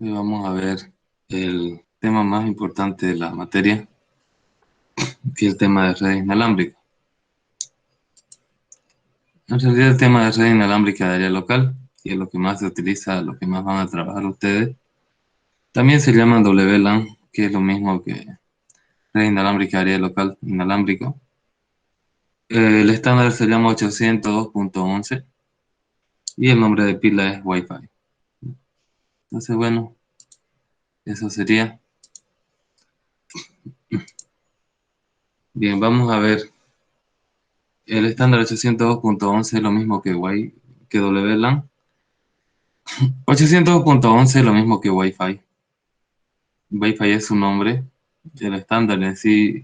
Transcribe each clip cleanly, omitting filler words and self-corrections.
Hoy vamos a ver el tema más importante de la materia, que es el tema de red inalámbrica. En realidad el tema de red inalámbrica de área local, que es lo que más se utiliza, lo que más van a trabajar ustedes, también se llama WLAN, que es lo mismo que red inalámbrica de área local inalámbrico. El estándar se llama 802.11 y el nombre de pila es Wi-Fi. Entonces, bueno, eso sería. Bien, vamos a ver. El estándar 802.11 es lo mismo que WLAN. 802.11 es lo mismo que Wi-Fi. Wi-Fi es su nombre. El estándar en sí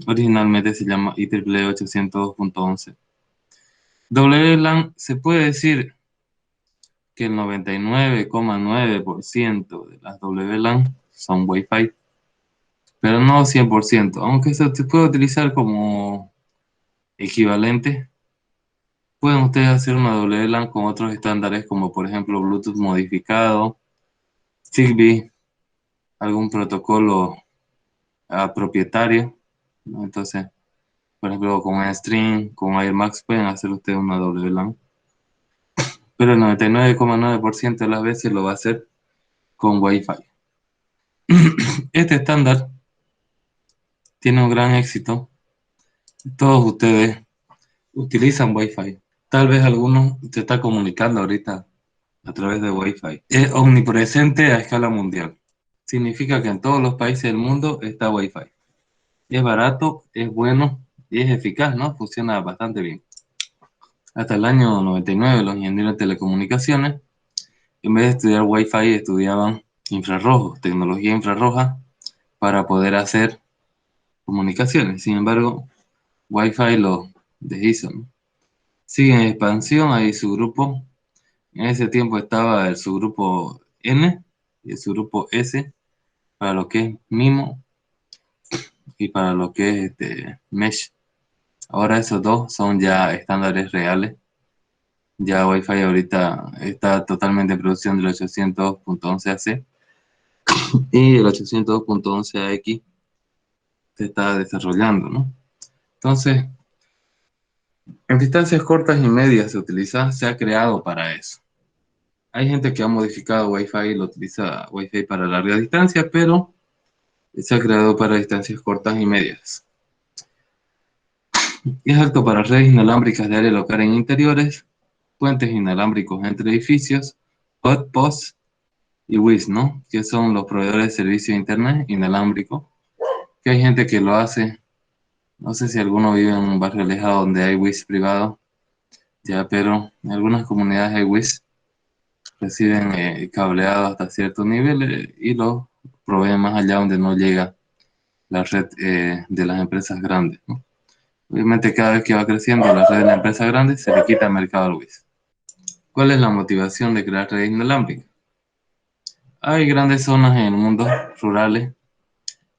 originalmente se llama IEEE 802.11. WLAN se puede decir que el 99,9% de las WLAN son Wi-Fi, pero no 100%, aunque se puede utilizar como equivalente. Pueden ustedes hacer una WLAN con otros estándares como por ejemplo Bluetooth modificado, Zigbee, algún protocolo propietario, ¿no? Entonces, por ejemplo, con String, con AirMax pueden hacer ustedes una WLAN, pero el 99,9% de las veces lo va a hacer con Wi-Fi. Este estándar tiene un gran éxito. Todos ustedes utilizan Wi-Fi. Tal vez algunos se está comunicando ahorita a través de Wi-Fi. Es omnipresente a escala mundial. Significa que en todos los países del mundo está Wi-Fi. Es barato, es bueno y es eficaz, ¿no? Funciona bastante bien. Hasta el año 99, los ingenieros de telecomunicaciones, en vez de estudiar Wi-Fi, estudiaban infrarrojos, tecnología infrarroja, para poder hacer comunicaciones. Sin embargo, Wi-Fi lo deshizo, ¿no? Sigue en expansión, hay su grupo. En ese tiempo estaba el subgrupo N y el subgrupo S, para lo que es MIMO y para lo que es Mesh. Ahora esos dos son ya estándares reales. Ya Wi-Fi ahorita está totalmente en producción del 802.11ac y el 802.11ax se está desarrollando, ¿no? Entonces, en distancias cortas y medias se ha creado para eso. Hay gente que ha modificado Wi-Fi y lo utiliza Wi-Fi para larga distancia, pero se ha creado para distancias cortas y medias. Es apto para redes inalámbricas de área local en interiores, puentes inalámbricos entre edificios, outposts y WIS, ¿no? Que son los proveedores de servicio de internet inalámbrico, que hay gente que lo hace. No sé si alguno vive en un barrio alejado donde hay WIS privado, ya, pero en algunas comunidades hay WIS, reciben cableado hasta cierto nivel y lo proveen más allá donde no llega la red de las empresas grandes, ¿no? Obviamente cada vez que va creciendo la red de la empresa grande se le quita el mercado al WIS. ¿Cuál es la motivación de crear redes inalámbricas? Hay grandes zonas en el mundo, rurales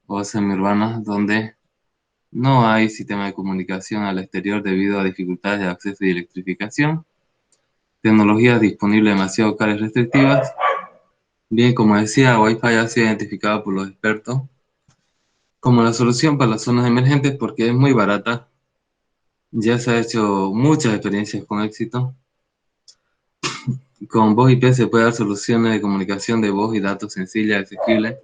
o semiurbanas, donde no hay sistema de comunicación al exterior debido a dificultades de acceso y electrificación, tecnologías disponibles demasiado caras y restrictivas. Bien, como decía, Wi-Fi ha sido identificado por los expertos como la solución para las zonas emergentes porque es muy barata. Ya se ha hecho muchas experiencias con éxito. Con voz IP se puede dar soluciones de comunicación de voz y datos sencillas, accesibles.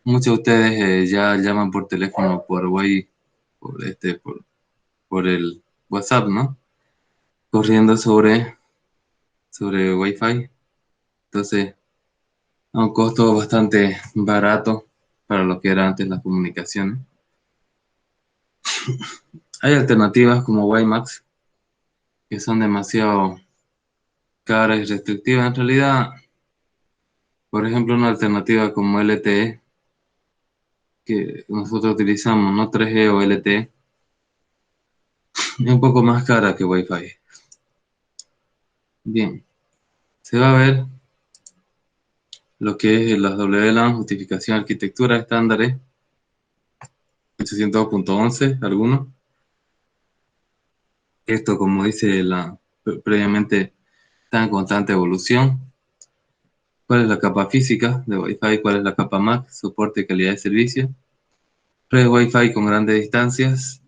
Muchos de ustedes ya llaman por teléfono, por el WhatsApp, ¿no? Corriendo sobre Wi-Fi. Entonces, a un costo bastante barato para lo que era antes las comunicaciones. Hay alternativas como WiMAX que son demasiado caras y restrictivas. En realidad, por ejemplo, una alternativa como LTE que nosotros utilizamos, no 3G o LTE, es un poco más cara que Wi-Fi. Bien, se va a ver lo que es las WLAN, justificación, arquitectura, estándares, 802.11, algunos. Esto, como dice previamente, está en constante evolución. ¿Cuál es la capa física de Wi-Fi? ¿Cuál es la capa MAC? Soporte y calidad de servicio. Red Wi-Fi con grandes distancias.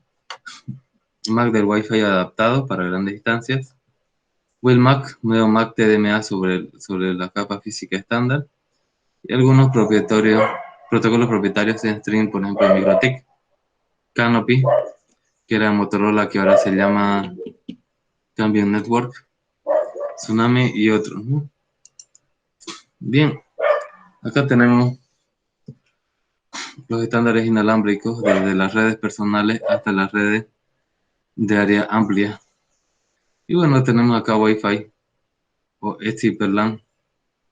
MAC del Wi-Fi adaptado para grandes distancias. WiMAC, nuevo MAC TDMA sobre la capa física estándar. Y algunos protocolos propietarios en stream, por ejemplo, MikroTik, Canopy, que era Motorola, que ahora se llama Cambium Network, Tsunami y otros, ¿no? Bien, acá tenemos los estándares inalámbricos, desde las redes personales hasta las redes de área amplia. Y bueno, tenemos acá Wi-Fi o XPerLAN,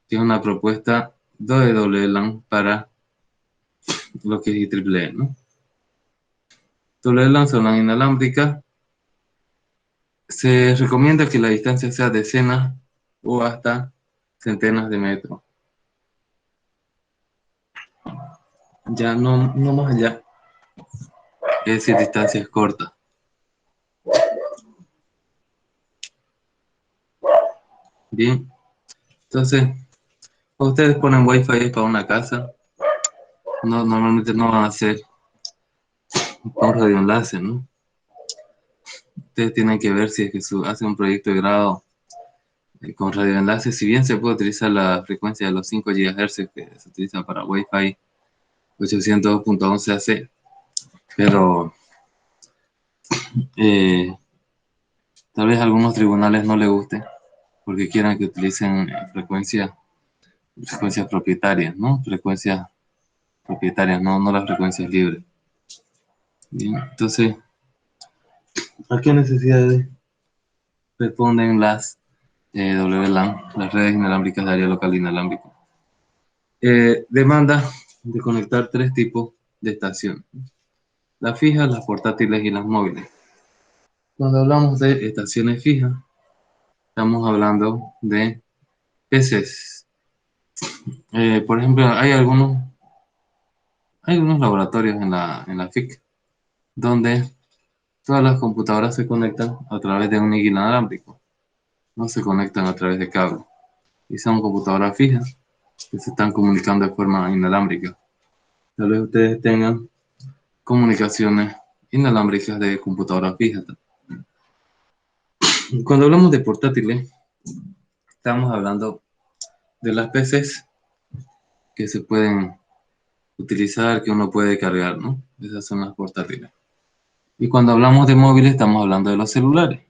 que es una propuesta WLAN para lo que es IEEE, ¿no? WLAN son las inalámbricas. Se recomienda que la distancia sea decenas o hasta centenas de metros. Ya no más allá, es decir, distancias cortas. Bien, entonces, ustedes ponen Wi-Fi para una casa, normalmente no van a hacer con radioenlace, ¿no? Ustedes tienen que ver si es que hacen un proyecto de grado con radioenlace. Si bien se puede utilizar la frecuencia de los 5 GHz que se utiliza para Wi-Fi 802.11ac, pero eh, tal vez a algunos tribunales no les guste porque quieran que utilicen frecuencias propietarias, ¿no? Frecuencias propietarias, no las frecuencias libres. Bien, entonces, ¿a qué necesidades responden las WLAN, las redes inalámbricas de área local inalámbrica? Demanda de conectar 3 tipos de estaciones: las fijas, las portátiles y las móviles. Cuando hablamos de estaciones fijas, estamos hablando de PCs. Por ejemplo, hay algunos laboratorios en la FIC donde todas las computadoras se conectan a través de un NIC inalámbrico, no se conectan a través de cable. Y son computadoras fijas que se están comunicando de forma inalámbrica. Tal vez ustedes tengan comunicaciones inalámbricas de computadoras fijas. Cuando hablamos de portátiles, estamos hablando de las PCs que se pueden utilizar, que uno puede cargar, ¿no? Esas son las portátiles. Y cuando hablamos de móviles, estamos hablando de los celulares.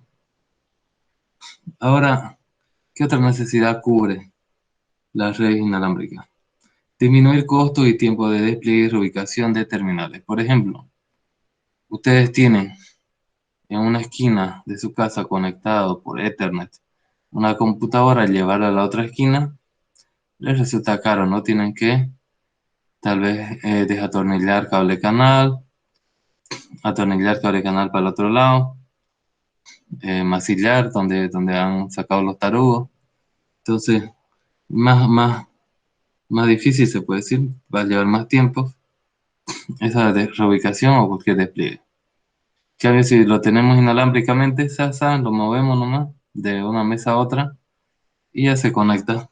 Ahora, ¿qué otra necesidad cubre las redes inalámbricas? Disminuir costo y tiempo de despliegue y reubicación de terminales. Por ejemplo, ustedes tienen en una esquina de su casa conectado por Ethernet una computadora, llevarla a la otra esquina, les resulta caro, ¿no? Tienen que tal vez desatornillar cable canal, atornillar cable canal para el otro lado, masillar donde han sacado los tarugos. Entonces, más difícil se puede decir, va a llevar más tiempo esa reubicación o cualquier despliegue. Que a veces si lo tenemos inalámbricamente, lo movemos nomás de una mesa a otra y ya se conecta.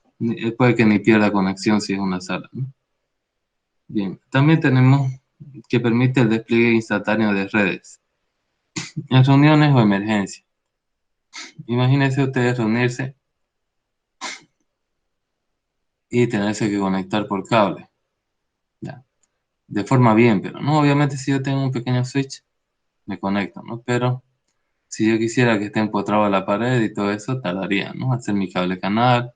Puede que ni pierda conexión si es una sala, ¿no? Bien, también tenemos que permite el despliegue instantáneo de redes en reuniones o emergencias. Imagínense ustedes reunirse y tenerse que conectar por cable, ya, de forma bien, pero no, obviamente si yo tengo un pequeño switch, me conecto, ¿no? Pero si yo quisiera que esté empotrado a la pared y todo eso, tardaría, ¿no? Hacer mi cable canal.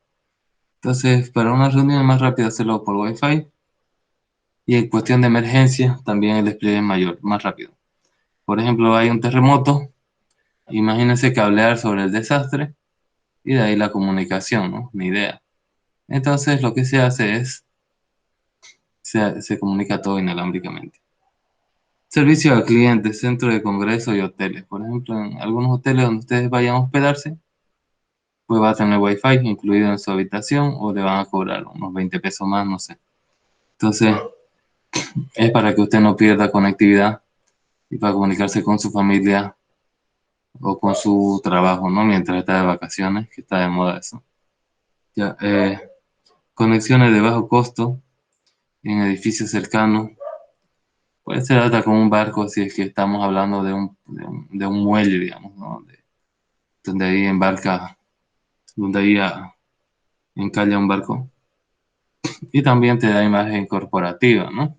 Entonces, para una reunión es más rápido hacerlo por Wi-Fi y en cuestión de emergencia también el despliegue es mayor, más rápido. Por ejemplo, hay un terremoto, imagínense cablear sobre el desastre y de ahí la comunicación, ¿no? Ni idea. Entonces, lo que se hace es, se comunica todo inalámbricamente. Servicio al cliente, centro de congreso y hoteles. Por ejemplo, en algunos hoteles donde ustedes vayan a hospedarse, pues va a tener Wi-Fi incluido en su habitación o le van a cobrar unos 20 pesos más, no sé. Entonces, es para que usted no pierda conectividad y para comunicarse con su familia o con su trabajo, ¿no? Mientras está de vacaciones, que está de moda eso. Ya, Conexiones de bajo costo en edificios cercanos. Puede ser hasta con un barco si es que estamos hablando de un muelle, digamos, ¿no? Donde ahí embarca, donde ahí encalla un barco. Y también te da imagen corporativa, ¿no?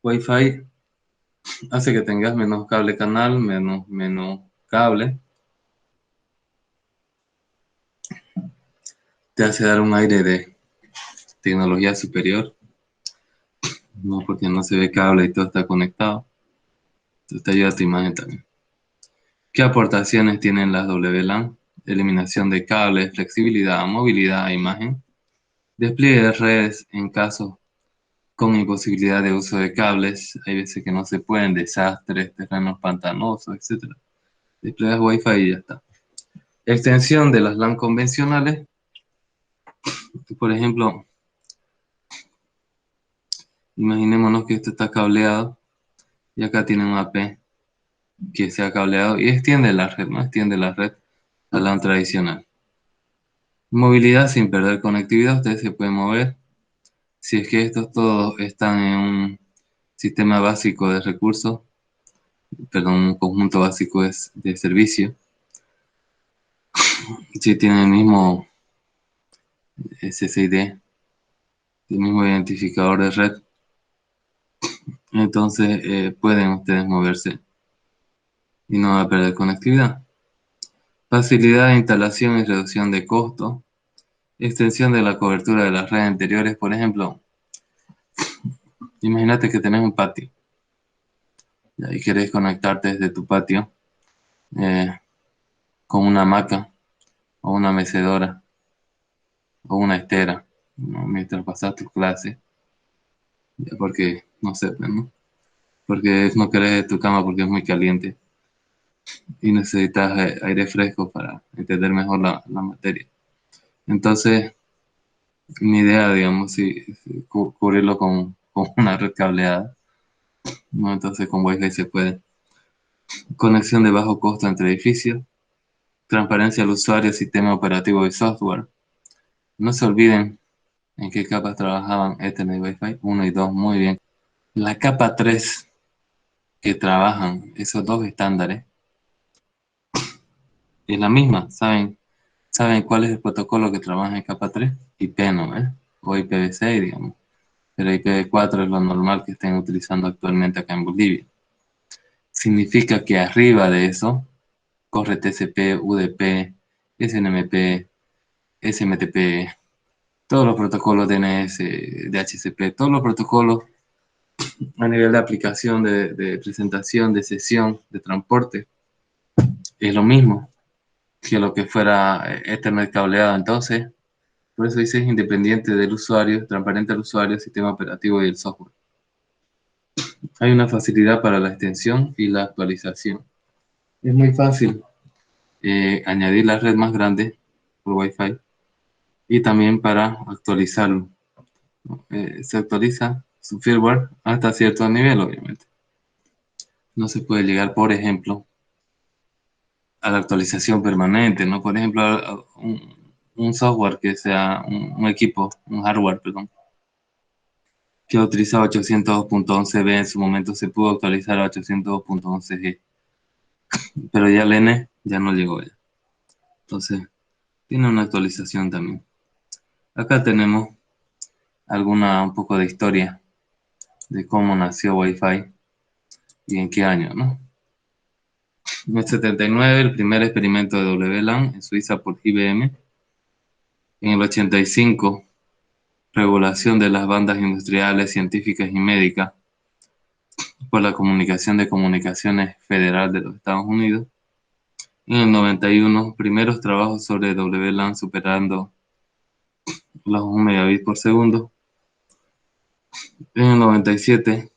Wi-Fi hace que tengas menos cable canal, menos cable. Te hace dar un aire de tecnología superior, ¿no? Porque no se ve cable y todo está conectado. Entonces te ayuda a tu imagen también. ¿Qué aportaciones tienen las WLAN? Eliminación de cables, flexibilidad, movilidad, imagen. Despliegue de redes en caso con imposibilidad de uso de cables. Hay veces que no se pueden, desastres, terrenos pantanosos, etcétera. Despliegas Wi-Fi y ya está. Extensión de las LAN convencionales. Por ejemplo, imaginémonos que esto está cableado y acá tiene un AP que se ha cableado y extiende la red, ¿no? Extiende la red a LAN tradicional. Movilidad sin perder conectividad. Ustedes se pueden mover. Si es que estos todos están en un sistema básico de recursos, perdón, un conjunto básico de servicio, si tienen el mismo SSID, el mismo identificador de red, entonces pueden ustedes moverse y no va a perder conectividad. Facilidad de instalación y reducción de costo. Extensión de la cobertura de las redes anteriores. Por ejemplo, imagínate que tenés un patio y querés conectarte desde tu patio eh, con una hamaca o una mecedora o una estera, ¿no? Mientras pasas tus clases, ya porque no sé, pues, ¿no? Porque no querés tu cama porque es muy caliente y necesitas aire fresco para entender mejor la materia. Entonces, mi idea, digamos, si cubrirlo con una red cableada, ¿no? Entonces con Wi-Fi se puede. Conexión de bajo costo entre edificios. Transparencia al usuario, sistema operativo y software. No se olviden en qué capas trabajaban Ethernet y Wi-Fi 1 y 2, muy bien. La capa 3 que trabajan esos dos estándares es la misma. ¿Saben cuál es el protocolo que trabaja en capa 3? IP, ¿no? O IPv6, digamos. Pero IPv4 es lo normal que estén utilizando actualmente acá en Bolivia. Significa que arriba de eso corre TCP, UDP, SNMP, SMTP, todos los protocolos DNS, DHCP, todos los protocolos a nivel de aplicación, de presentación, de sesión, de transporte, es lo mismo que lo que fuera Ethernet cableado. Entonces, por eso dice es independiente del usuario, transparente al usuario, sistema operativo y el software. Hay una facilidad para la extensión y la actualización. Es muy fácil añadir la red más grande por Wi-Fi y también para actualizarlo. Se actualiza su firmware hasta cierto nivel, obviamente. No se puede llegar, por ejemplo, a la actualización permanente, ¿no? Por ejemplo, a un software que sea un equipo, un hardware, perdón, que utilizaba 802.11b en su momento se pudo actualizar a 802.11g, pero ya el N ya no llegó ya. Entonces, tiene una actualización también. Acá tenemos un poco de historia de cómo nació Wi-Fi y en qué año, ¿no? En el 79, el primer experimento de WLAN en Suiza por IBM. En el 85, regulación de las bandas industriales, científicas y médicas por la Comunicación de Comunicaciones Federal de los Estados Unidos. En el 91, primeros trabajos sobre WLAN superando los 1 megabits por segundo. En el 97,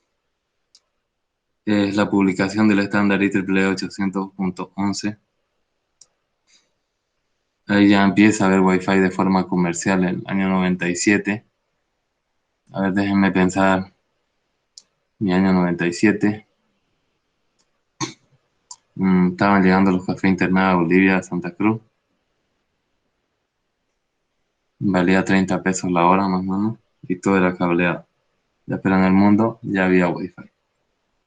es la publicación del estándar IEEE 800.11. Ahí ya empieza a haber Wi-Fi de forma comercial en el año 97. A ver, déjenme pensar. Mi año 97. Estaban llegando los cafés internados a Bolivia, a Santa Cruz. valía 30 pesos la hora más o menos, y todo era cableado. Ya, pero en el mundo ya había Wi-Fi.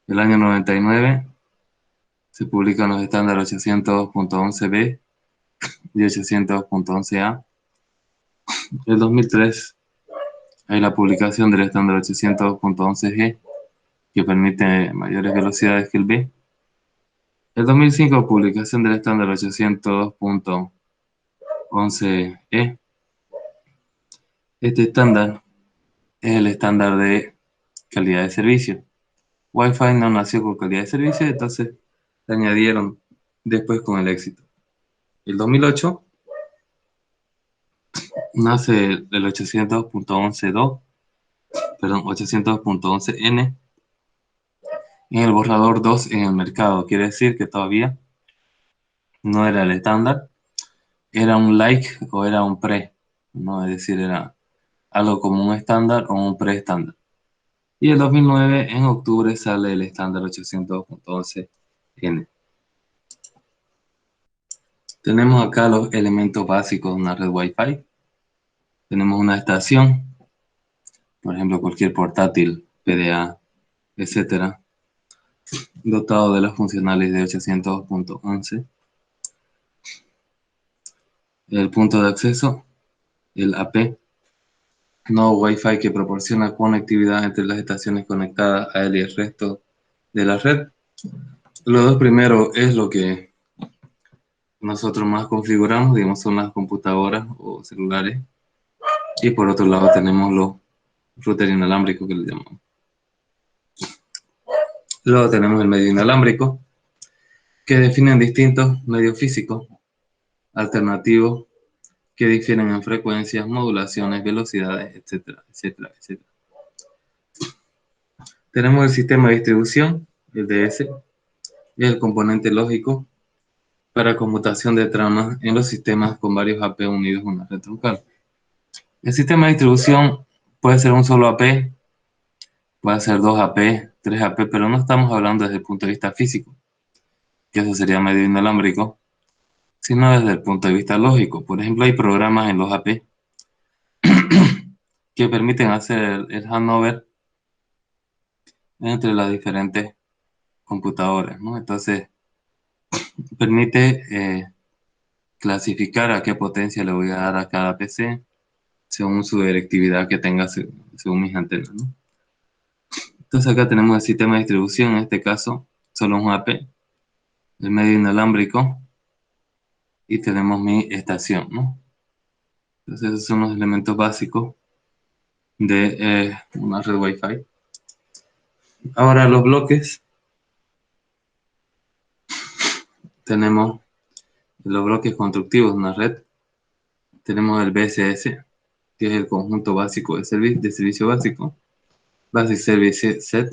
El año 99 se publican los estándares 802.11b y 802.11a. El 2003 hay la publicación del estándar 802.11g, que permite mayores velocidades que el B. El 2005, publicación del estándar 802.11e. Este estándar es el estándar de calidad de servicio. Wi-Fi no nació con calidad de servicio, entonces le añadieron después con el éxito. El 2008 nace el 800.11.2, perdón, 800.11n en el borrador 2 en el mercado. Quiere decir que todavía no era el estándar, era un like o era un pre, ¿no? Es decir, era algo como un estándar o un pre-estándar. Y el 2009, en octubre, sale el estándar 800.11n. Tenemos acá los elementos básicos de una red Wi-Fi. Tenemos una estación, por ejemplo, cualquier portátil, PDA, etcétera, dotado de las funcionales de 800.11. El punto de acceso, el AP, no Wi-Fi, que proporciona conectividad entre las estaciones conectadas a él y el resto de la red. Los dos primeros es lo que nosotros más configuramos, digamos, son las computadoras o celulares. Y por otro lado tenemos los routers inalámbricos que le llamamos. Luego tenemos el medio inalámbrico, que definen distintos medios físicos alternativos que difieren en frecuencias, modulaciones, velocidades, etcétera, etcétera, etcétera. Tenemos el sistema de distribución, el DS, y el componente lógico para conmutación de tramas en los sistemas con varios AP unidos a una red troncal. El sistema de distribución puede ser un solo AP, puede ser dos AP, tres AP, pero no estamos hablando desde el punto de vista físico, que eso sería medio inalámbrico, sino desde el punto de vista lógico. Por ejemplo, hay programas en los AP que permiten hacer el handover entre las diferentes computadoras, ¿no? Entonces, permite clasificar a qué potencia le voy a dar a cada PC según su directividad que tenga según mis antenas, ¿no? Entonces acá tenemos el sistema de distribución, en este caso solo un AP, el medio inalámbrico y tenemos mi estación, ¿no? Entonces esos son los elementos básicos de una red Wi-Fi. Ahora los bloques, tenemos los bloques constructivos de una red, tenemos el BSS, que es el conjunto básico de servicio básico, Basic Service Set,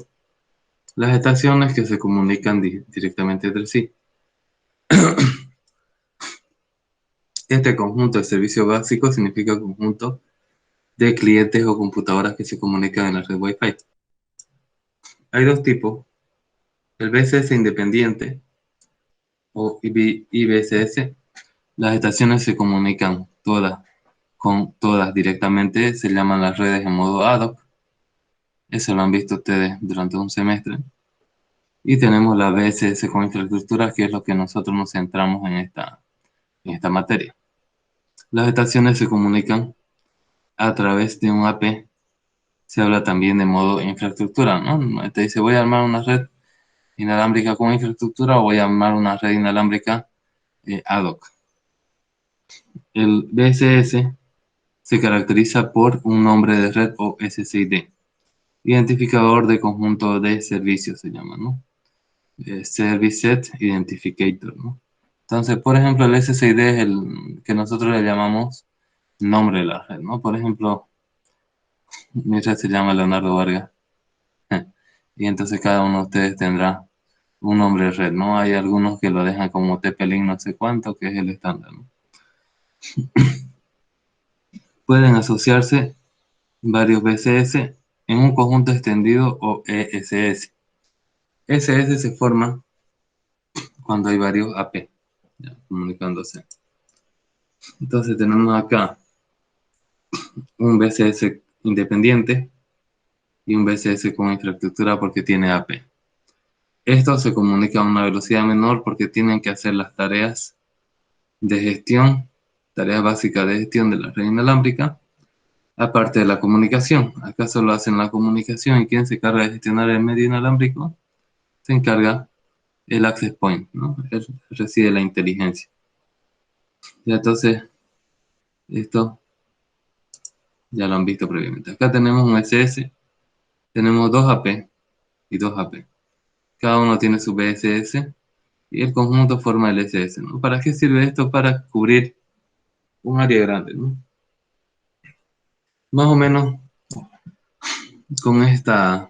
las estaciones que se comunican directamente entre sí. Este conjunto de servicio básico significa conjunto de clientes o computadoras que se comunican en la red Wi-Fi. Hay dos tipos, el BSS independiente o IBSS. Las estaciones se comunican todas con todas directamente, se llaman las redes en modo ad hoc. Eso lo han visto ustedes durante un semestre. Y tenemos la BSS con infraestructura, que es lo que nosotros nos centramos en esta materia. Las estaciones se comunican a través de un AP. Se habla también de modo infraestructura, ¿no? Te dice, voy a armar una red inalámbrica con infraestructura o voy a armar una red inalámbrica ad hoc. El BSS se caracteriza por un nombre de red o SSID, identificador de conjunto de servicios se llama, ¿no? Service Set Identificator, ¿no? Entonces, por ejemplo, el SSID es el que nosotros le llamamos nombre de la red, ¿no? Por ejemplo, mi red se llama Leonardo Vargas. Y entonces cada uno de ustedes tendrá un nombre de red, ¿no? Hay algunos que lo dejan como TP-Link no sé cuánto, que es el estándar, ¿no? Pueden asociarse varios BCS en un conjunto extendido o ESS. SS se forma cuando hay varios AP, ya, comunicándose. Entonces tenemos acá un VCS independiente y un VCS con infraestructura porque tiene AP. Estos se comunican a una velocidad menor porque tienen que hacer las tareas de gestión, tareas básicas de gestión de la red inalámbrica, aparte de la comunicación. Acá solo hacen la comunicación y quien se encarga de gestionar el medio inalámbrico se encarga el access point, ¿no? Reside la inteligencia. Y entonces, esto ya lo han visto previamente. Acá tenemos un SS, tenemos dos AP y dos AP. Cada uno tiene su BSS y el conjunto forma el SS, ¿no? ¿Para qué sirve esto? Para cubrir un área grande, ¿no? Más o menos con esta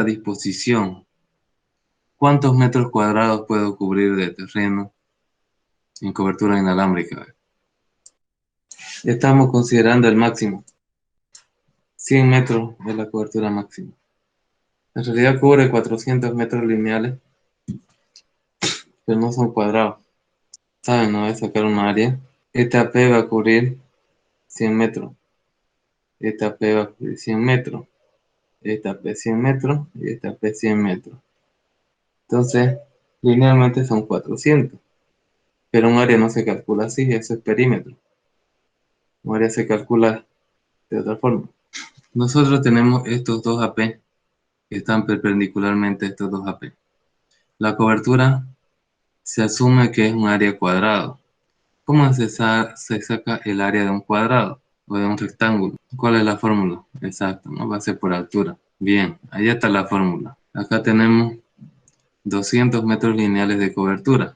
disposición, ¿cuántos metros cuadrados puedo cubrir de terreno en cobertura inalámbrica? Estamos considerando el máximo. 100 metros es la cobertura máxima. En realidad cubre 400 metros lineales, pero no son cuadrados. ¿Saben? No voy a sacar un área. Esta P va a cubrir 100 metros. Esta P va a cubrir 100 metros. Esta P 100 metros y esta P 100 metros. Entonces, linealmente son 400. Pero un área no se calcula así, eso es perímetro. Un área se calcula de otra forma. Nosotros tenemos estos dos AP que están perpendicularmente a estos dos AP. La cobertura se asume que es un área cuadrado. ¿Cómo se saca el área de un cuadrado o de un rectángulo? ¿Cuál es la fórmula? Exacto, ¿no? Va a ser por altura. Bien, ahí está la fórmula. Acá tenemos 200 metros lineales de cobertura.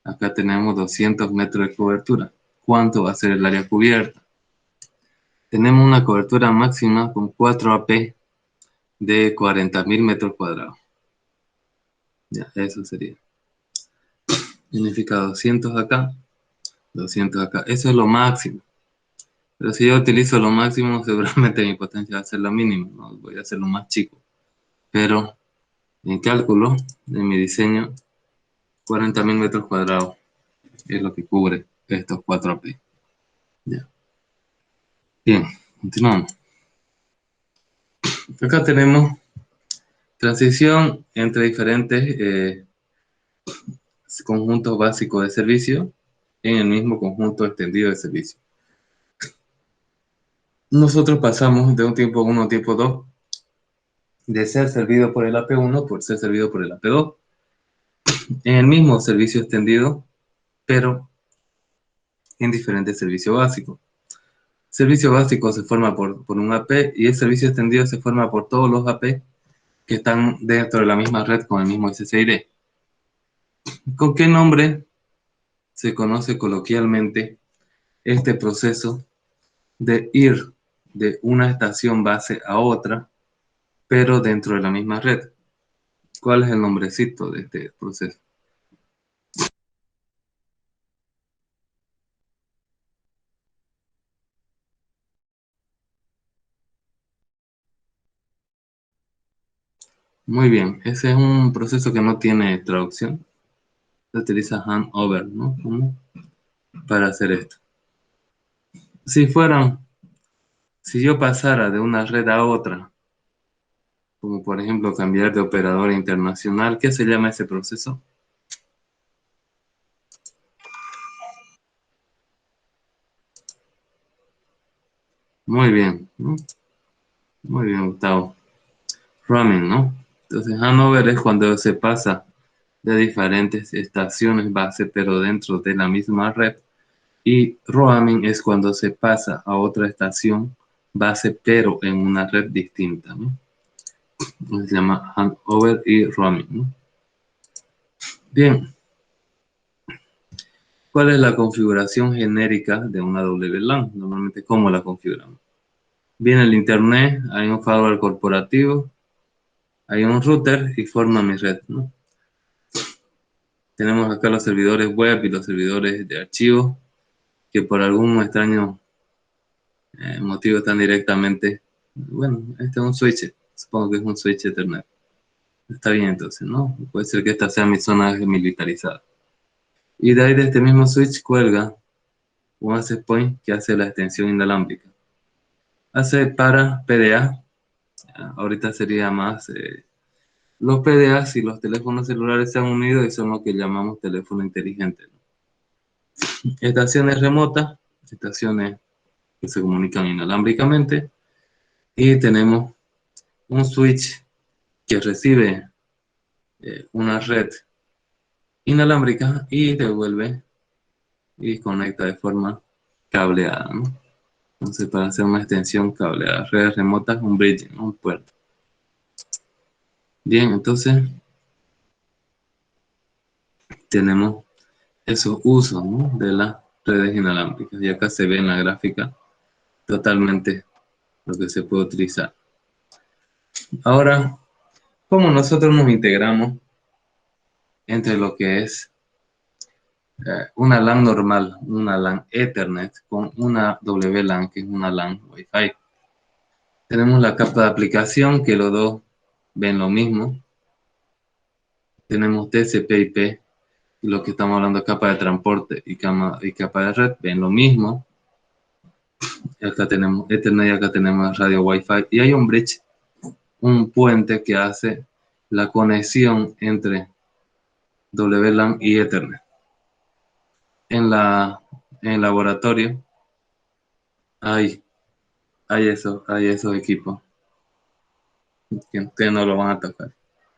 Acá tenemos 200 metros de cobertura. ¿Cuánto va a ser el área cubierta? Tenemos una cobertura máxima con 4 AP de 40.000 metros cuadrados. Ya, eso sería. Significa 200 acá, 200 acá. Eso es lo máximo. Pero si yo utilizo lo máximo, seguramente mi potencia va a ser la mínima, ¿no? Voy a hacerlo más chico. Pero en cálculo, en mi diseño, 40.000 metros cuadrados es lo que cubre estos 4 AP. Ya. Bien, continuamos. Acá tenemos transición entre diferentes conjuntos básicos de servicio en el mismo conjunto extendido de servicio. Nosotros pasamos de un tiempo 1 a un tiempo 2 de ser servido por el AP1 por ser servido por el AP2 en el mismo servicio extendido, pero en diferentes servicios básicos. Servicio básico se forma por un AP y el servicio extendido se forma por todos los AP que están dentro de la misma red con el mismo SSID. ¿Con qué nombre se conoce coloquialmente este proceso de ir de una estación base a otra, pero dentro de la misma red? ¿Cuál es el nombrecito de este proceso? Muy bien, ese es un proceso que no tiene traducción. Se utiliza handover, ¿no? Para hacer esto. Si fueran, si yo pasara de una red a otra, como por ejemplo cambiar de operador internacional, ¿qué se llama ese proceso? Muy bien, ¿no? Muy bien, Gustavo. Roaming, ¿no? Entonces, handover es cuando se pasa de diferentes estaciones base, pero dentro de la misma red. Y roaming es cuando se pasa a otra estación base, pero en una red distinta, ¿no? Se llama handover y roaming, ¿no? Bien, ¿cuál es la configuración genérica de una WLAN? Normalmente, ¿cómo la configuramos? Viene el internet, hay un firewall corporativo, hay un router y forma mi red, ¿no? Tenemos acá los servidores web y los servidores de archivos que por algún extraño motivo están directamente, bueno, este es un switch, supongo que es un switch Ethernet. Está bien entonces, ¿no? Puede ser que esta sea mi zona militarizada. Y de ahí de este mismo switch cuelga un access point que hace la extensión inalámbrica. Hace para PDA, ahorita sería más los PDA si los teléfonos celulares se han unido y son lo que llamamos teléfono inteligente, ¿no? Estaciones remotas, estaciones que se comunican inalámbricamente, y tenemos un switch que recibe una red inalámbrica y devuelve y conecta de forma cableada, ¿no? Entonces, para hacer una extensión cableada, redes remotas, un bridge, ¿no? Un puerto. Bien, entonces tenemos esos usos, ¿no?, de las redes inalámbricas. Y acá se ve en la gráfica totalmente lo que se puede utilizar. Ahora, ¿cómo nosotros nos integramos entre lo que es una LAN normal, una LAN Ethernet, con una WLAN, que es una LAN Wi-Fi? Tenemos la capa de aplicación, que los dos ven lo mismo. Tenemos TCP/IP, y lo que estamos hablando, capa de transporte y capa de red, ven lo mismo. Y acá tenemos Ethernet y acá tenemos radio Wi-Fi. Y hay un bridge, un puente que hace la conexión entre WLAN y Ethernet. En el laboratorio hay, hay esos equipos que ustedes no lo van a tocar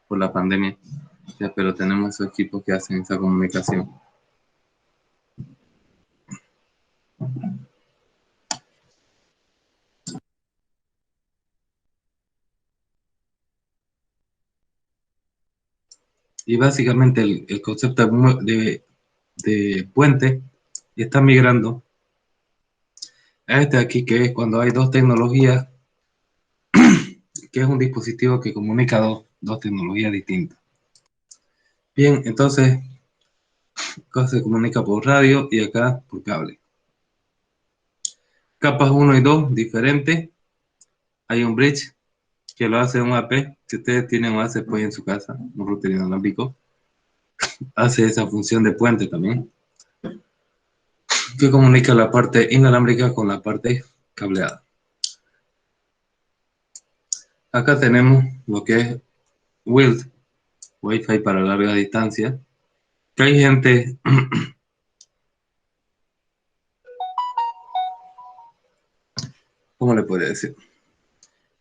por la pandemia, ya, pero tenemos esos equipos que hacen esa comunicación. Y básicamente el concepto de puente está migrando a este aquí, que es cuando hay dos tecnologías, que es un dispositivo que comunica dos tecnologías distintas. Bien, entonces acá se comunica por radio y acá por cable. Capas 1 y 2 diferentes. Hay un bridge que lo hace un AP. Si ustedes tienen un AC pues en su casa, un router inalámbrico, hace esa función de puente también, que comunica la parte inalámbrica con la parte cableada. Acá tenemos lo que es WILD, Wi-Fi para larga distancia, que hay gente, ¿cómo le podría decir?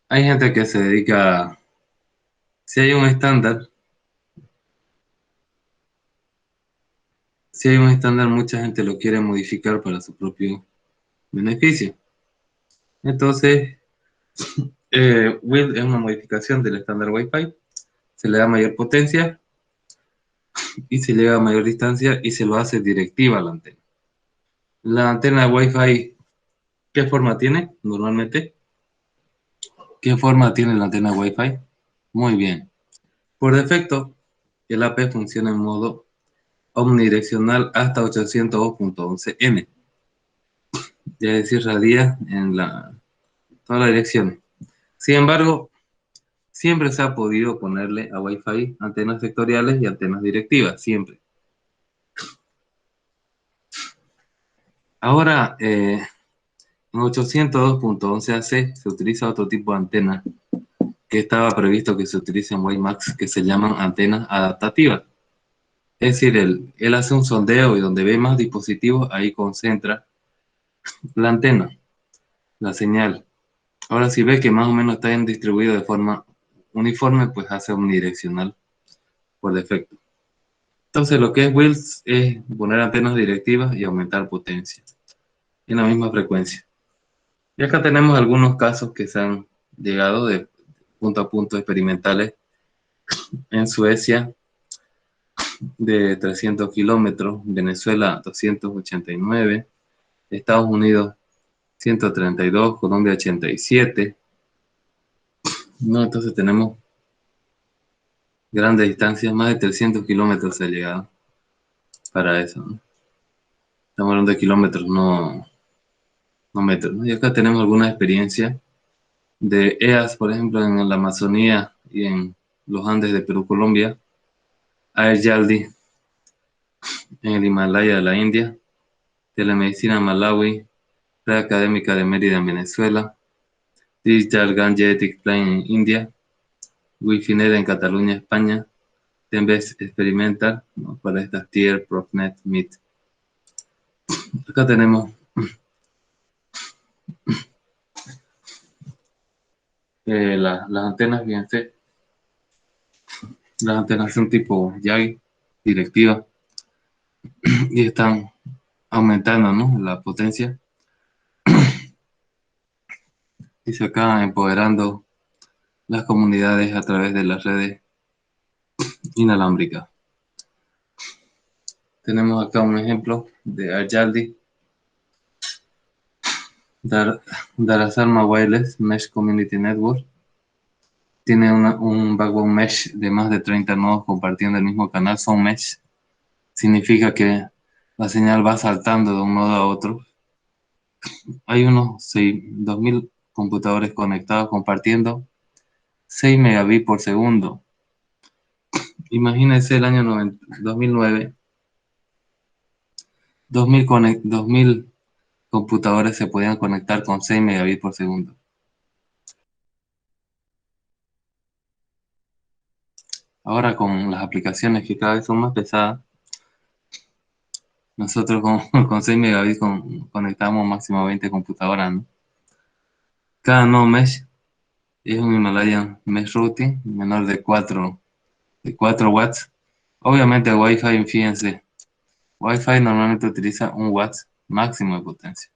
Hay gente que se dedica, si hay un estándar, si hay un estándar, mucha gente lo quiere modificar para su propio beneficio. Entonces, WILD es una modificación del estándar Wi-Fi, se le da mayor potencia y se llega a mayor distancia y se lo hace directiva a la antena. La antena Wi-Fi, ¿qué forma tiene normalmente? ¿Qué forma tiene la antena Wi-Fi? Muy bien. Por defecto, el AP funciona en modo omnidireccional hasta 802.11n, es decir, radia en toda la dirección. Sin embargo, siempre se ha podido ponerle a Wi-Fi antenas sectoriales y antenas directivas, siempre. Ahora, en 802.11ac se utiliza otro tipo de antena que estaba previsto que se utilice en WiMAX, que se llaman antenas adaptativas. Es decir, él hace un sondeo y donde ve más dispositivos, ahí concentra la antena, la señal. Ahora, si ve que más o menos está distribuido de forma uniforme, pues hace omnidireccional por defecto. Entonces, lo que es WILS es poner antenas directivas y aumentar potencia en la misma frecuencia. Y acá tenemos algunos casos que se han llegado de punto a punto experimentales en Suecia de 300 kilómetros, Venezuela 289, Estados Unidos 132, Colombia 87. No, entonces tenemos grandes distancias, más de 300 kilómetros se ha llegado para eso, ¿no? Estamos hablando de kilómetros, no metros, ¿no? Y acá tenemos alguna experiencia de EAS, por ejemplo, en la Amazonía y en los Andes de Perú, Colombia, Air Yaldi en el Himalaya de la India, Telemedicina Malawi, Red Académica de Mérida en Venezuela, Digital Gadget Plan en India, Wifinet en Cataluña, España, Tembes Experimental, ¿no? Para estas Tier, Profnet, Meet. Acá tenemos las antenas, fíjense, las antenas son tipo Yagi, directiva, y están aumentando, ¿no? La potencia y se acaban empoderando las comunidades a través de las redes inalámbricas. Tenemos acá un ejemplo de Ayaldi, Darasarma Wireless Mesh Community Network. Tiene un backbone mesh de más de 30 nodos compartiendo el mismo canal. Son mesh. Significa que la señal va saltando de un nodo a otro. Hay unos 2.000 computadores conectados compartiendo 6 megabits por segundo. Imagínense el año 2009, 2.000 computadores se podían conectar con 6 megabits por segundo. Ahora con las aplicaciones que cada vez son más pesadas, nosotros con 6 megabits conectamos máximo 20 computadoras, ¿no? Cada node mesh es un Himalayan Mesh Routing menor de 4 watts. Obviamente Wi-Fi, fíjense, Wi-Fi normalmente utiliza 1 watt máximo de potencia.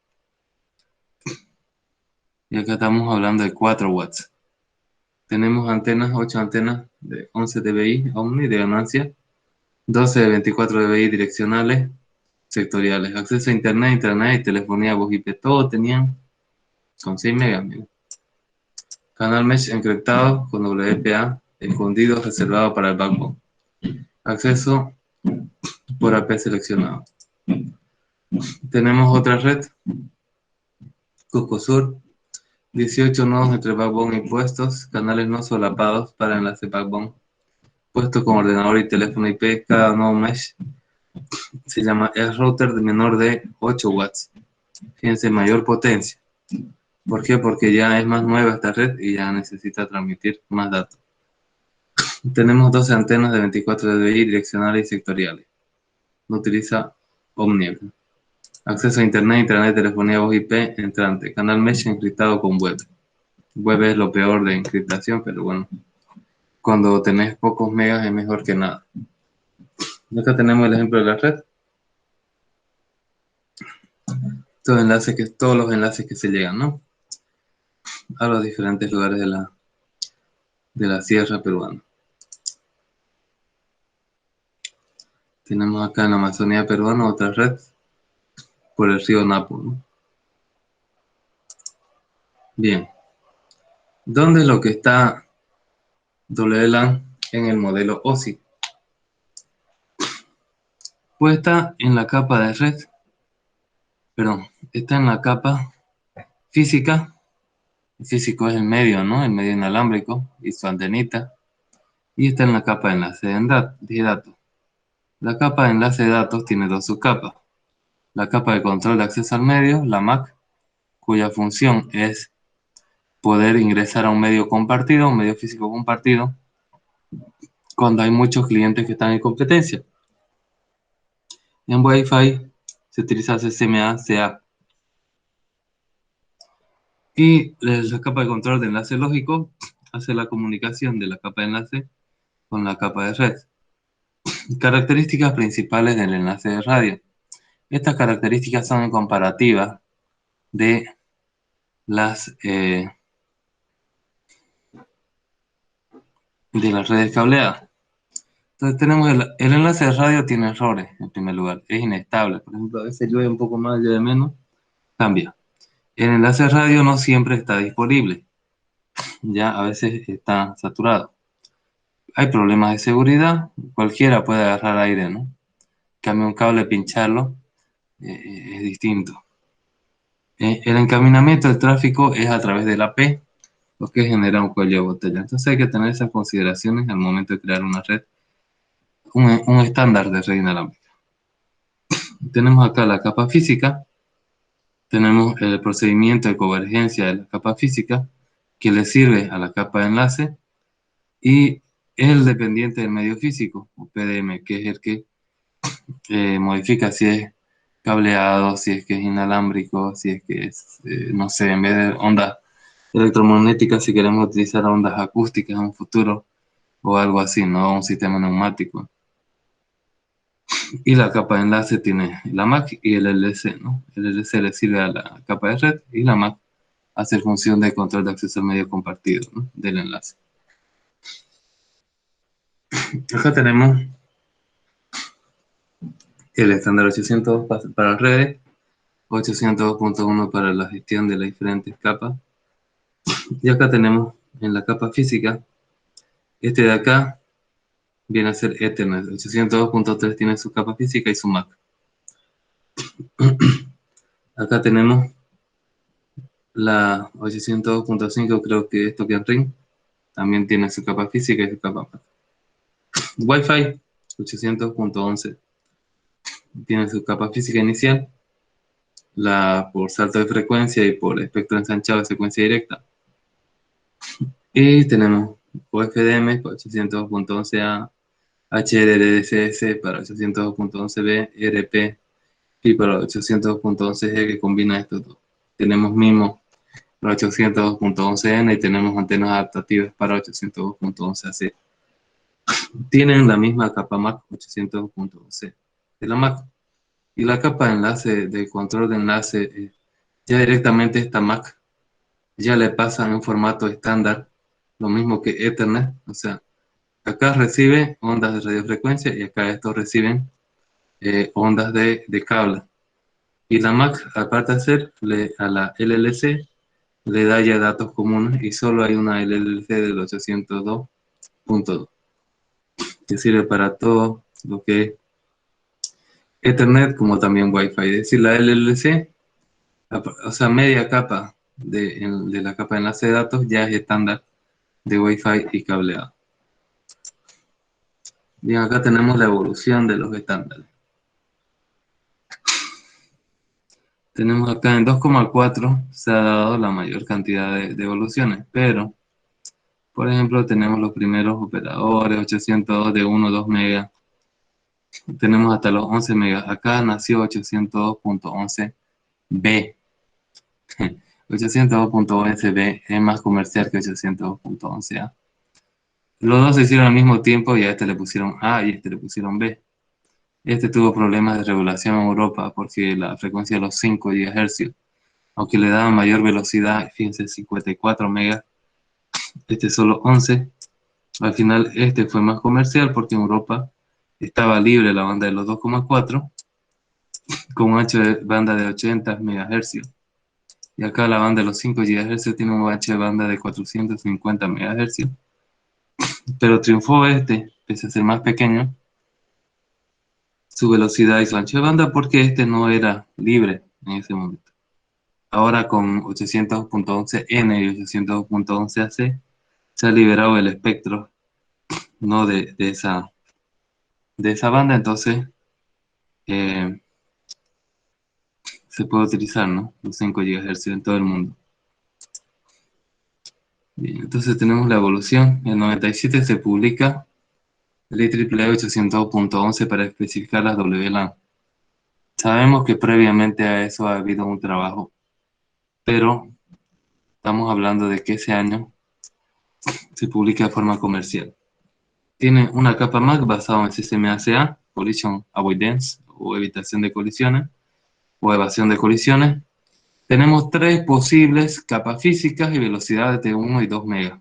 Y acá estamos hablando de 4 watts. Tenemos 8 antenas de 11 dBi Omni de ganancia, 12 de 24 dBi direccionales, sectoriales, acceso a internet y telefonía voz IP, todo tenían con 6 megas. Canal mesh encriptado con WPA escondido reservado para el backbone. Acceso por AP seleccionado. Tenemos otra red, Cuscosur, 18 nodos entre backbone y puestos, canales no solapados para enlace backbone, puesto con ordenador y teléfono IP. Cada nodo mesh se llama el router de menor de 8 watts. Fíjense, mayor potencia. ¿Por qué? Porque ya es más nueva esta red y ya necesita transmitir más datos. Tenemos 12 antenas de 24 dBi direccionales y sectoriales. No utiliza Omnium. Acceso a internet, telefonía voz IP entrante. Canal mesh encriptado con web. Web es lo peor de encriptación, pero bueno, cuando tenés pocos megas es mejor que nada. Y acá tenemos el ejemplo de la red. Todos los enlaces que se llegan, ¿no? A los diferentes lugares de la sierra peruana. Tenemos acá en la Amazonía peruana otra red por el río Napo, ¿no? Bien. ¿Dónde es lo que está WLAN en el modelo OSI? Pues está en la capa de red, perdón, está en la capa física. El físico es el medio, ¿no? El medio inalámbrico y su antenita. Y está en la capa de enlace de datos. La capa de enlace de datos tiene dos subcapas. La capa de control de acceso al medio, la MAC, cuya función es poder ingresar a un medio compartido, un medio físico compartido, cuando hay muchos clientes que están en competencia. En Wi-Fi se utiliza CCMA-CA. Y la capa de control de enlace lógico hace la comunicación de la capa de enlace con la capa de red. Características principales del enlace de radio. Estas características son en comparativa de las redes cableadas. Entonces tenemos el enlace de radio tiene errores en primer lugar, es inestable. Por ejemplo, a veces llueve un poco más, llueve menos, cambia. El enlace de radio no siempre está disponible, ya a veces está saturado. Hay problemas de seguridad, cualquiera puede agarrar aire, ¿no? Cambia un cable, pincharlo, es distinto. El encaminamiento del tráfico es a través de la P, lo que genera un cuello de botella. Entonces hay que tener esas consideraciones al momento de crear una red, un estándar de red inalámbrica. Tenemos acá la capa física, tenemos el procedimiento de convergencia de la capa física que le sirve a la capa de enlace y el dependiente del medio físico, o PDM, que es el que modifica si es cableado, si es que es inalámbrico, si es que es, no sé, en vez de ondas electromagnéticas, si queremos utilizar ondas acústicas en un futuro o algo así, ¿no? Un sistema neumático. Y la capa de enlace tiene la MAC y el LLC, ¿no? El LLC le sirve a la capa de red y la MAC hace función de control de acceso al medio compartido, ¿no? Del enlace. Acá tenemos el estándar 800 para redes, 802.1 para la gestión de las diferentes capas. Y acá tenemos en la capa física, este de acá viene a ser Ethernet. 802.3 tiene su capa física y su MAC. Acá tenemos la 802.5, creo que es Token Ring. También tiene su capa física y su capa MAC. Wi-Fi 800.11 tiene su capa física inicial, la por salto de frecuencia y por espectro ensanchado de secuencia directa. Y tenemos UFDM 802.11a, HRDSS para 802.11b, RP y para 802.11g que combina estos dos. Tenemos MIMO para 802.11n y tenemos antenas adaptativas para 802.11ac. Tienen la misma capa MAC 802.11 de la MAC. Y la capa de enlace, de control de enlace, ya directamente esta MAC ya le pasa en un formato estándar, lo mismo que Ethernet. O sea, acá recibe ondas de radiofrecuencia y acá estos reciben ondas de cable. Y la MAC, aparte de hacer, a la LLC le da ya datos comunes y solo hay una LLC del 802.2 que sirve para todo lo que es Ethernet como también Wi-Fi. Es decir, la LLC, o sea, media capa de la capa de enlace de datos ya es estándar de Wi-Fi y cableado. Bien, acá tenemos la evolución de los estándares. Tenemos acá en 2,4 se ha dado la mayor cantidad de evoluciones, pero, por ejemplo, tenemos los primeros operadores, 802 de 1 2 megas, tenemos hasta los 11 megas. Acá nació 802.11b. 802.11b es más comercial que 802.11a. Los dos se hicieron al mismo tiempo y a este le pusieron A y a este le pusieron B. Este tuvo problemas de regulación en Europa porque la frecuencia de los 5 GHz, aunque le daban mayor velocidad, fíjense, 54 megas, este solo 11. Al final este fue más comercial porque en Europa estaba libre la banda de los 2,4 con un ancho de banda de 80 MHz. Y acá la banda de los 5 GHz tiene un ancho de banda de 450 MHz. Pero triunfó este, pese a ser más pequeño, su velocidad y su ancho de banda porque este no era libre en ese momento. Ahora con 802.11n y 802.11ac se ha liberado el espectro, no de esa banda, entonces eh, se puede utilizar, ¿no? Los 5 GHz en todo el mundo. Bien, entonces tenemos la evolución. En 97 se publica el IEEE 802.11 para especificar las WLAN. Sabemos que previamente a eso ha habido un trabajo, pero estamos hablando de que ese año se publica de forma comercial. Tiene una capa MAC basada en CMACA, Collision Avoidance, o evitación de colisiones, o evasión de colisiones. Tenemos tres posibles capas físicas y velocidades de 1 y 2 megas.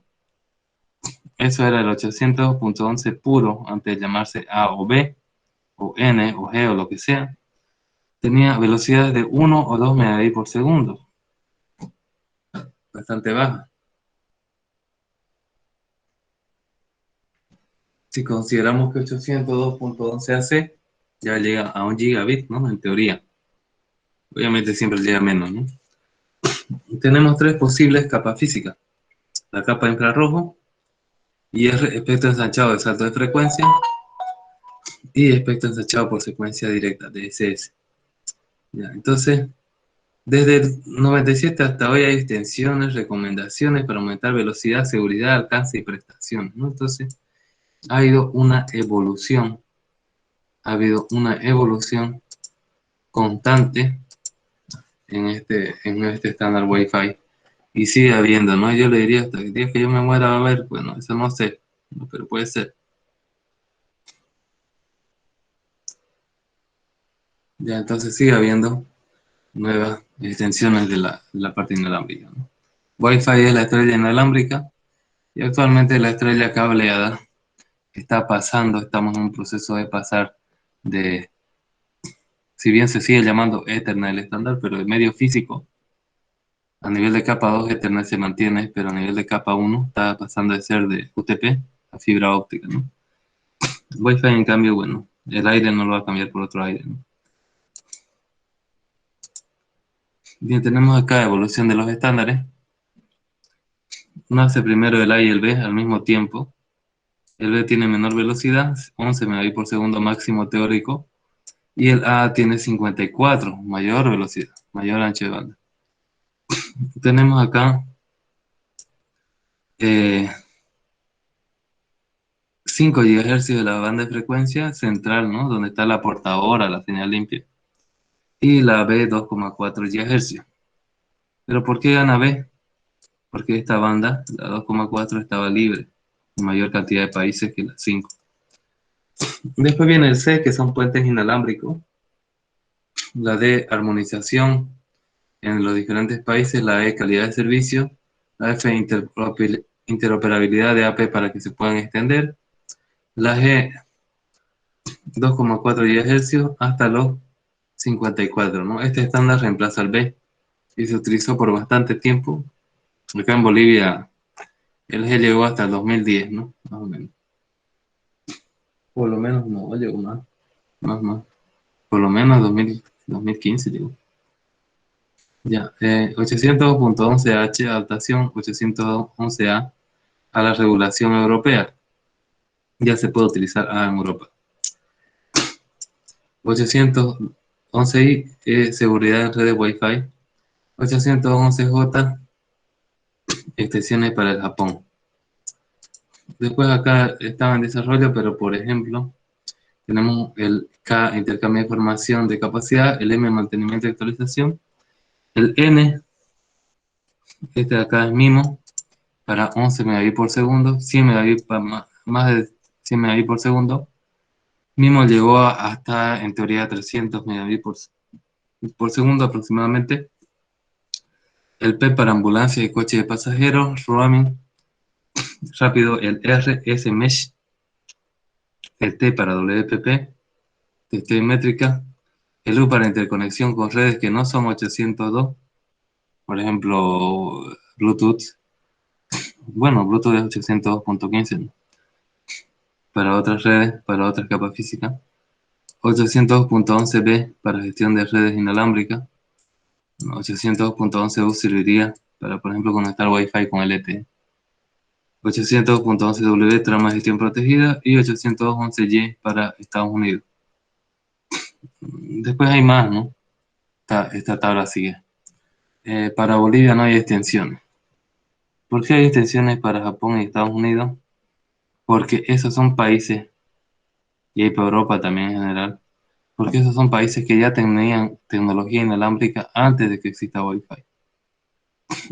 Eso era el 800.11 puro, antes de llamarse A o B, o N, o G, o lo que sea. Tenía velocidades de 1 o 2 megabits por segundo. Bastante baja. Si consideramos que 802.11ac ya llega a 1 gigabit, ¿no? En teoría. Obviamente siempre llega menos, ¿no? Tenemos tres posibles capas físicas. La capa infrarrojo, y espectro ensanchado de salto de frecuencia, y espectro ensanchado por secuencia directa, DSS. Ya, entonces, desde el 97 hasta hoy hay extensiones, recomendaciones para aumentar velocidad, seguridad, alcance y prestaciones, ¿no? Entonces, ha habido una evolución, ha habido una evolución constante en este estándar Wi-Fi. Y sigue habiendo, ¿no? Yo le diría hasta el día que yo me muera va a haber, bueno, eso no sé, ¿no? Pero puede ser. Ya, entonces sigue habiendo nuevas extensiones de la parte inalámbrica, ¿no? Wi-Fi es la estrella inalámbrica y actualmente la estrella cableada está pasando, estamos en un proceso de pasar de, si bien se sigue llamando Ethernet el estándar, pero el medio físico, a nivel de capa 2 Ethernet se mantiene, pero a nivel de capa 1 está pasando de ser de UTP a fibra óptica, ¿no? Wi-Fi, en cambio, bueno, el aire no lo va a cambiar por otro aire, ¿no? Bien, tenemos acá evolución de los estándares. Nace primero el A y el B al mismo tiempo. El B tiene menor velocidad, 11 megabits por segundo máximo teórico, y el A tiene 54, mayor velocidad, mayor ancho de banda. Tenemos acá 5 GHz de la banda de frecuencia central, ¿no? Donde está la portadora, la señal limpia, y la B 2,4 GHz. ¿Pero por qué gana B? Porque esta banda, la 2,4, estaba libre en mayor cantidad de países que la 5. Después viene el C, que son puentes inalámbricos, la D, armonización en los diferentes países, la E, calidad de servicio, la F, interoperabilidad de AP para que se puedan extender, la G, 2,4 GHz hasta los 54, ¿no? Este estándar reemplaza al B y se utilizó por bastante tiempo. Acá en Bolivia el G llegó hasta el 2010, ¿no? Más o menos. Por lo menos no, llegó más. Por lo menos 2015, digo. Ya, 802.11h, adaptación 811A a la regulación europea. Ya se puede utilizar A en Europa. 811i, seguridad en redes Wi-Fi. 811J, extensiones para el Japón. Después acá estaba en desarrollo, pero por ejemplo, tenemos el K, intercambio de información de capacidad, el M, mantenimiento y actualización, el N, este de acá es MIMO, para 11 megabits por segundo, 100 megabits para más de 100 megabits por segundo. MIMO llegó hasta, en teoría, 300 megabits por segundo aproximadamente. El P para ambulancia y coche de pasajeros, roaming rápido, el R, S Mesh, el T para WPP, textil métrica, el U para interconexión con redes que no son 802, por ejemplo, Bluetooth. Bueno, Bluetooth es 802.15, ¿no? Para otras redes, para otras capas físicas. 802.11b para gestión de redes inalámbricas. 802.11u serviría para, por ejemplo, conectar Wi-Fi con LTE. 802.11w trama de gestión protegida y 811y para Estados Unidos. Después hay más, ¿no? Esta tabla sigue. Para Bolivia no hay extensiones. ¿Por qué hay extensiones para Japón y Estados Unidos? Porque esos son países, y hay para Europa también en general, porque esos son países que ya tenían tecnología inalámbrica antes de que exista Wi-Fi.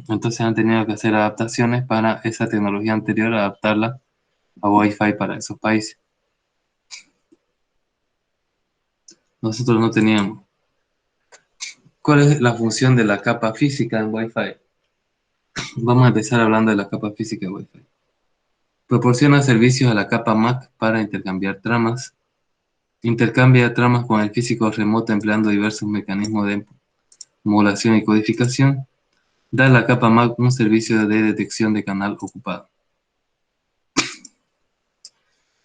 Entonces han tenido que hacer adaptaciones para esa tecnología anterior, adaptarla a Wi-Fi para esos países. Nosotros no teníamos. ¿Cuál es la función de la capa física en Wi-Fi? Vamos a empezar hablando de la capa física de Wi-Fi. Proporciona servicios a la capa MAC para intercambiar tramas. Intercambia tramas con el físico remoto empleando diversos mecanismos de modulación y codificación. Da a la capa MAC un servicio de detección de canal ocupado.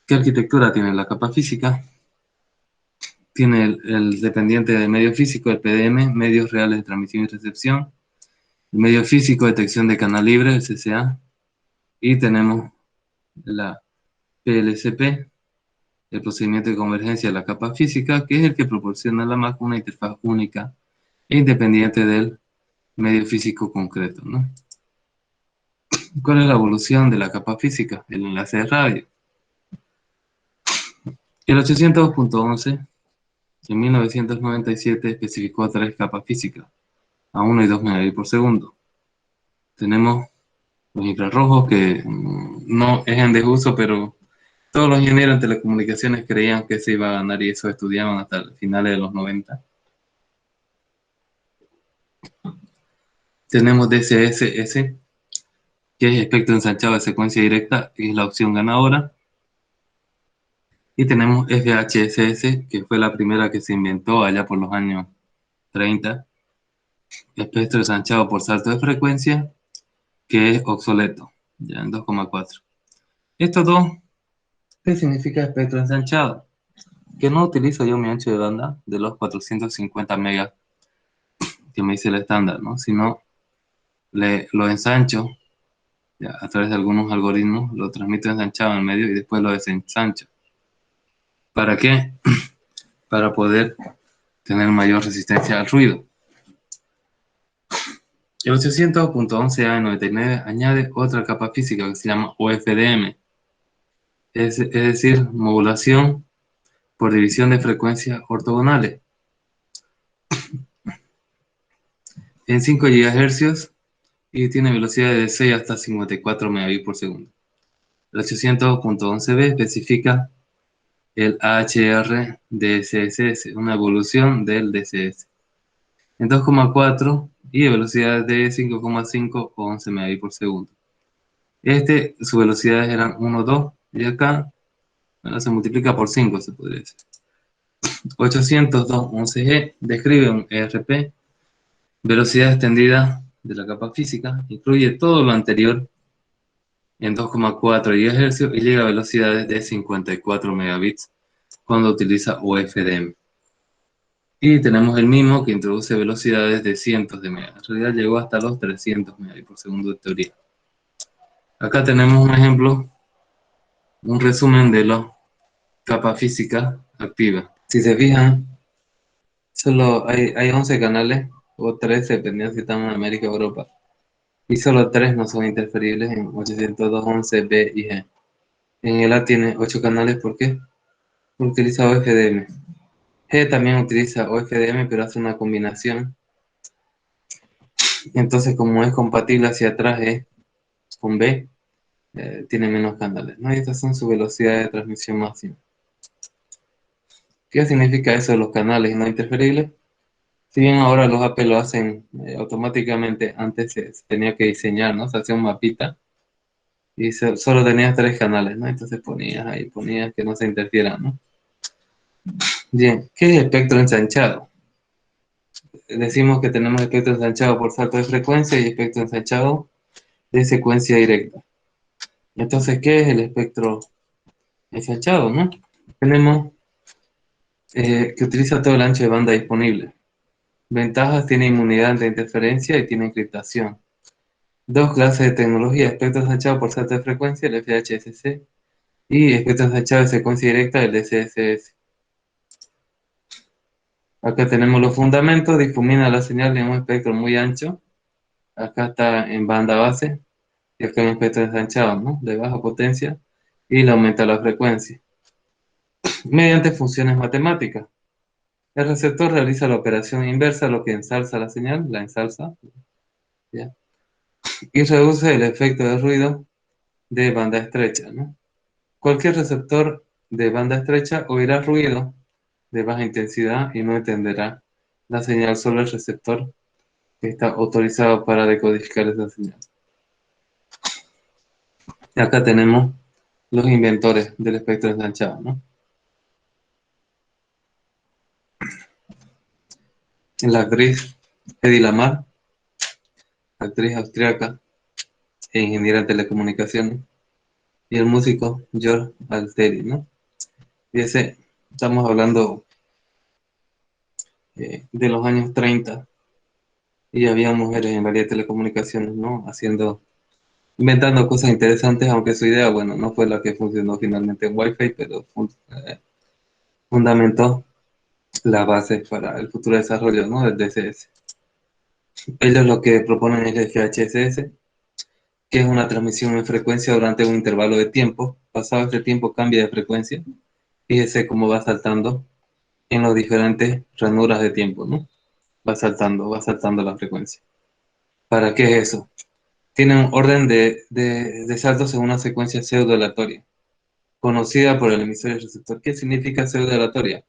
¿Qué arquitectura tiene la capa física? Tiene el dependiente de medio físico, el PDM, medios reales de transmisión y recepción, el medio físico, detección de canal libre, el CCA, y tenemos la PLCP, el procedimiento de convergencia de la capa física, que es el que proporciona a la MAC una interfaz única independiente del medio físico concreto, ¿no? ¿Cuál es la evolución de la capa física? El enlace de radio. El 802.11 en 1997 especificó tres capas físicas, a 1 y 2 megabits por segundo. Tenemos los infrarrojos que no es en desuso, pero todos los ingenieros en telecomunicaciones creían que se iba a ganar y eso estudiaban hasta finales de los 90. Tenemos DSS, que es espectro ensanchado de secuencia directa, y es la opción ganadora. Y tenemos FHSS, que fue la primera que se inventó allá por los años 30, espectro ensanchado por salto de frecuencia, que es obsoleto, ya en 2,4. Estos dos, ¿qué significa espectro ensanchado? Que no utilizo yo mi ancho de banda de los 450 megas que me dice el estándar, ¿no? Sino lo ensancho ya, a través de algunos algoritmos, lo transmito ensanchado en el medio y después lo desensancho. ¿Para qué? Para poder tener mayor resistencia al ruido. El 800.11a99 añade otra capa física que se llama OFDM, es decir, modulación por división de frecuencias ortogonales. En 5 GHz y tiene velocidades de 6 hasta 54 megabits por segundo. El 800.11b especifica el AHR DSS, una evolución del DSS. En 2,4 y velocidades de 5,5 o 11 megabits por segundo. Sus velocidades eran 1, 2 y acá bueno, se multiplica por 5, se podría decir. 802.11g describe un ERP, velocidad extendida de la capa física, incluye todo lo anterior en 2,4 GHz y llega a velocidades de 54 megabits cuando utiliza UFDM. Y tenemos el mismo que introduce velocidades de cientos de megas. En realidad llegó hasta los 300 megabits por segundo de teoría. Acá tenemos un ejemplo, un resumen de la capa física activa. Si se fijan, solo hay 11 canales, o 13, dependiendo si estamos en América o Europa. Y solo 3 no son interferibles en 802.11b y G. En el A tiene 8 canales, ¿por qué? Porque utiliza OFDM. G también utiliza OFDM, pero hace una combinación. Entonces, como es compatible hacia atrás G con B, tiene menos canales, ¿no? Y estas son sus velocidades de transmisión máxima. ¿Qué significa eso de los canales no interferibles? Si bien ahora los AP lo hacen automáticamente, antes se tenía que diseñar, ¿no? Se hacía un mapita y solo tenías 3 canales, ¿no? Entonces ponías que no se interfieran, ¿no? Bien, ¿qué es espectro ensanchado? Decimos que tenemos espectro ensanchado por salto de frecuencia y espectro ensanchado de secuencia directa. Entonces, ¿qué es el espectro ensanchado, no? Tenemos que utiliza todo el ancho de banda disponible. Ventajas: tiene inmunidad ante interferencia y tiene encriptación. Dos clases de tecnología: espectro ensanchado por salto de frecuencia, el FHSS, y espectro ensanchado de secuencia directa, el SSS. Acá tenemos los fundamentos: difumina la señal en un espectro muy ancho. Acá está en banda base, y acá en espectro ensanchado, ¿no? De baja potencia, y le aumenta la frecuencia. Mediante funciones matemáticas. El receptor realiza la operación inversa, lo que ensalza la señal, la ensalza, ¿ya? Y reduce el efecto de ruido de banda estrecha, ¿no? Cualquier receptor de banda estrecha oirá ruido de baja intensidad y no entenderá la señal, solo el receptor que está autorizado para decodificar esa señal. Y acá tenemos los inventores del espectro ensanchado, ¿no? La actriz Hedy Lamarr, actriz austriaca e ingeniera en telecomunicaciones, y el músico George Alteri, ¿no? Y estamos hablando de los años 30 y había mujeres en varias telecomunicaciones, ¿no? Inventando cosas interesantes, aunque su idea, bueno, no fue la que funcionó finalmente en Wi-Fi, pero fundamentó las bases para el futuro desarrollo, ¿no?, del DCS. Ellos lo que proponen es el GHSS, que es una transmisión en frecuencia durante un intervalo de tiempo. Pasado este tiempo cambia de frecuencia. Fíjese cómo va saltando en las diferentes ranuras de tiempo, ¿no? Va saltando la frecuencia. ¿Para qué es eso? Tiene un orden de saltos en una secuencia pseudo-aleatoria, conocida por el emisor y el receptor. ¿Qué significa pseudo-aleatoria?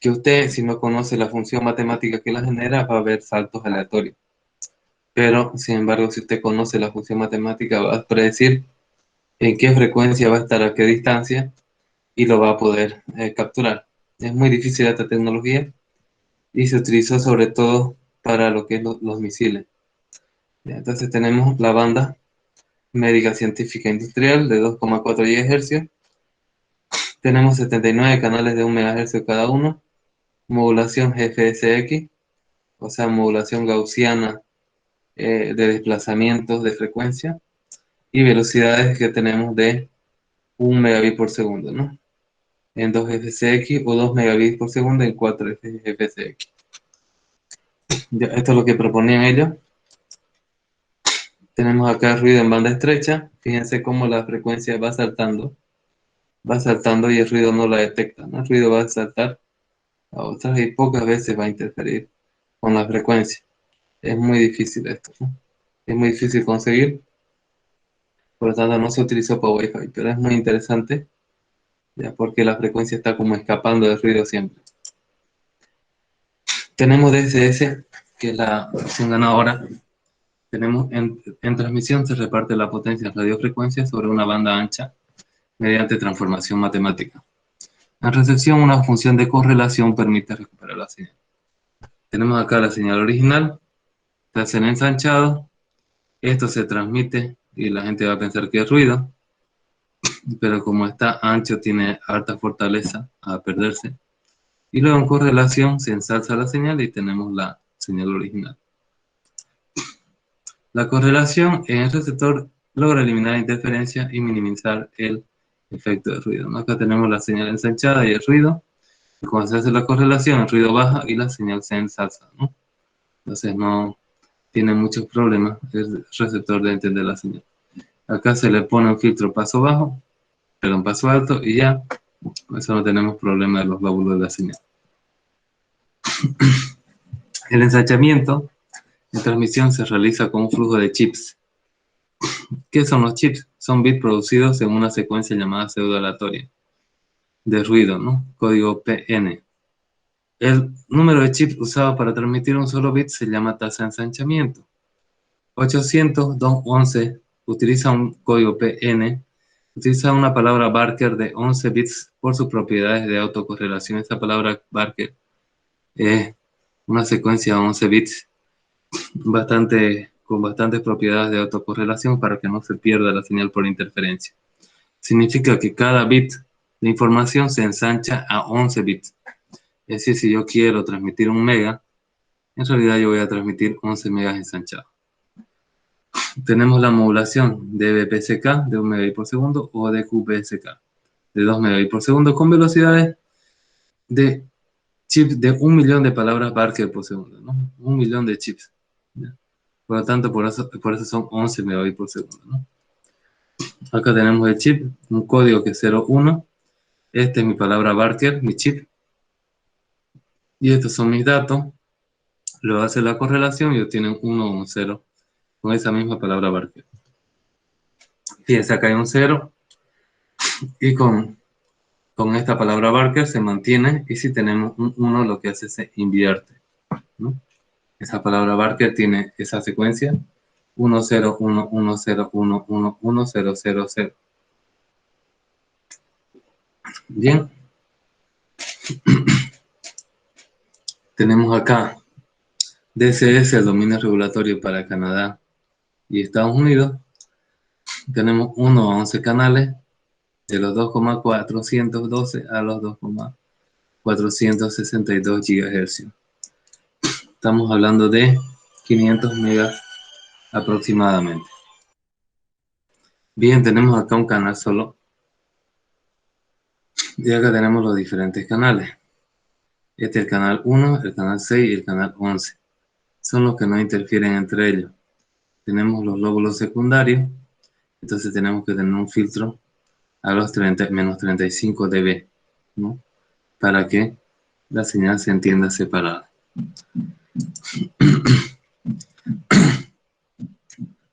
Que usted, si no conoce la función matemática que la genera, va a ver saltos aleatorios. Pero, sin embargo, si usted conoce la función matemática, va a predecir en qué frecuencia va a estar a qué distancia y lo va a poder capturar. Es muy difícil esta tecnología y se utilizó sobre todo para lo que es los misiles. Ya, entonces tenemos la banda médica científica industrial de 2,4 GHz. Tenemos 79 canales de 1 MHz cada uno. Modulación GFSX, o sea, modulación gaussiana de desplazamientos de frecuencia. Y velocidades que tenemos de 1 megabit por segundo, ¿no? En 2 FSX o 2 megabits por segundo en 4 FSX. Ya, esto es lo que proponían ellos. Tenemos acá ruido en banda estrecha. Fíjense cómo la frecuencia va saltando y el ruido no la detecta, ¿no? El ruido va a saltar a otras y pocas veces va a interferir con la frecuencia. Es muy difícil esto, ¿no? Es muy difícil conseguir, por lo tanto no se utilizó para Wi-Fi, pero es muy interesante, ya, porque la frecuencia está como escapando del ruido siempre. Tenemos DSS, que es la opción ganadora. Tenemos en transmisión se reparte la potencia en radiofrecuencia sobre una banda ancha mediante transformación matemática. En recepción, una función de correlación permite recuperar la señal. Tenemos acá la señal original, se hacen ensanchados, esto se transmite y la gente va a pensar que es ruido, pero como está ancho tiene alta fortaleza a perderse. Y luego en correlación se ensalza la señal y tenemos la señal original. La correlación en el receptor logra eliminar la interferencia y minimizar el efecto de ruido, ¿no? Acá tenemos la señal ensanchada y el ruido. Y cuando se hace la correlación, el ruido baja y la señal se ensalza, ¿no? Entonces no tiene muchos problemas el receptor de entender la señal. Acá se le pone un filtro paso bajo, pero un paso alto y ya, con eso no tenemos problema de los lóbulos de la señal. El ensanchamiento en transmisión se realiza con un flujo de chips. ¿Qué son los chips? Son bits producidos en una secuencia llamada pseudo-aleatoria de ruido, ¿no? Código PN. El número de chips usado para transmitir un solo bit se llama tasa de ensanchamiento. 802.11 utiliza un código PN, utiliza una palabra Barker de 11 bits por sus propiedades de autocorrelación. Esta palabra Barker es una secuencia de 11 bits con bastantes propiedades de autocorrelación para que no se pierda la señal por interferencia. Significa que cada bit de información se ensancha a 11 bits. Es decir, si yo quiero transmitir 1 mega, en realidad yo voy a transmitir 11 megas ensanchados. Tenemos la modulación de BPSK de 1 megabit por segundo o de QPSK de 2 megabits por segundo con velocidades de chips de 1 millón de palabras Barker por segundo, ¿no? 1 millón de chips, ¿ya? Por lo tanto, por eso son 11 megabits por segundo, ¿no? Acá tenemos el chip, un código que es 01. Esta es mi palabra Barker, mi chip. Y estos son mis datos. Luego hace la correlación y obtienen 1 o un 0 con esa misma palabra Barker. Fíjense, acá hay un 0 y con esta palabra Barker se mantiene, y si tenemos un 1 lo que hace se invierte, ¿no? Esa palabra Barker tiene esa secuencia 1, 0, 1, 1, 0, 1, 1, 1, 0, 0, 0. Bien. Tenemos acá DCS, el dominio regulatorio para Canadá y Estados Unidos. Tenemos 1 a 11 canales de los 2,412 a los 2,462 GHz. Estamos hablando de 500 megas aproximadamente. Bien, tenemos acá un canal solo y acá tenemos los diferentes canales. Este es el canal 1, el canal 6 y el canal 11. Son los que no interfieren entre ellos. Tenemos los lóbulos secundarios, entonces tenemos que tener un filtro a los menos 35 dB, ¿no? Para que la señal se entienda separada.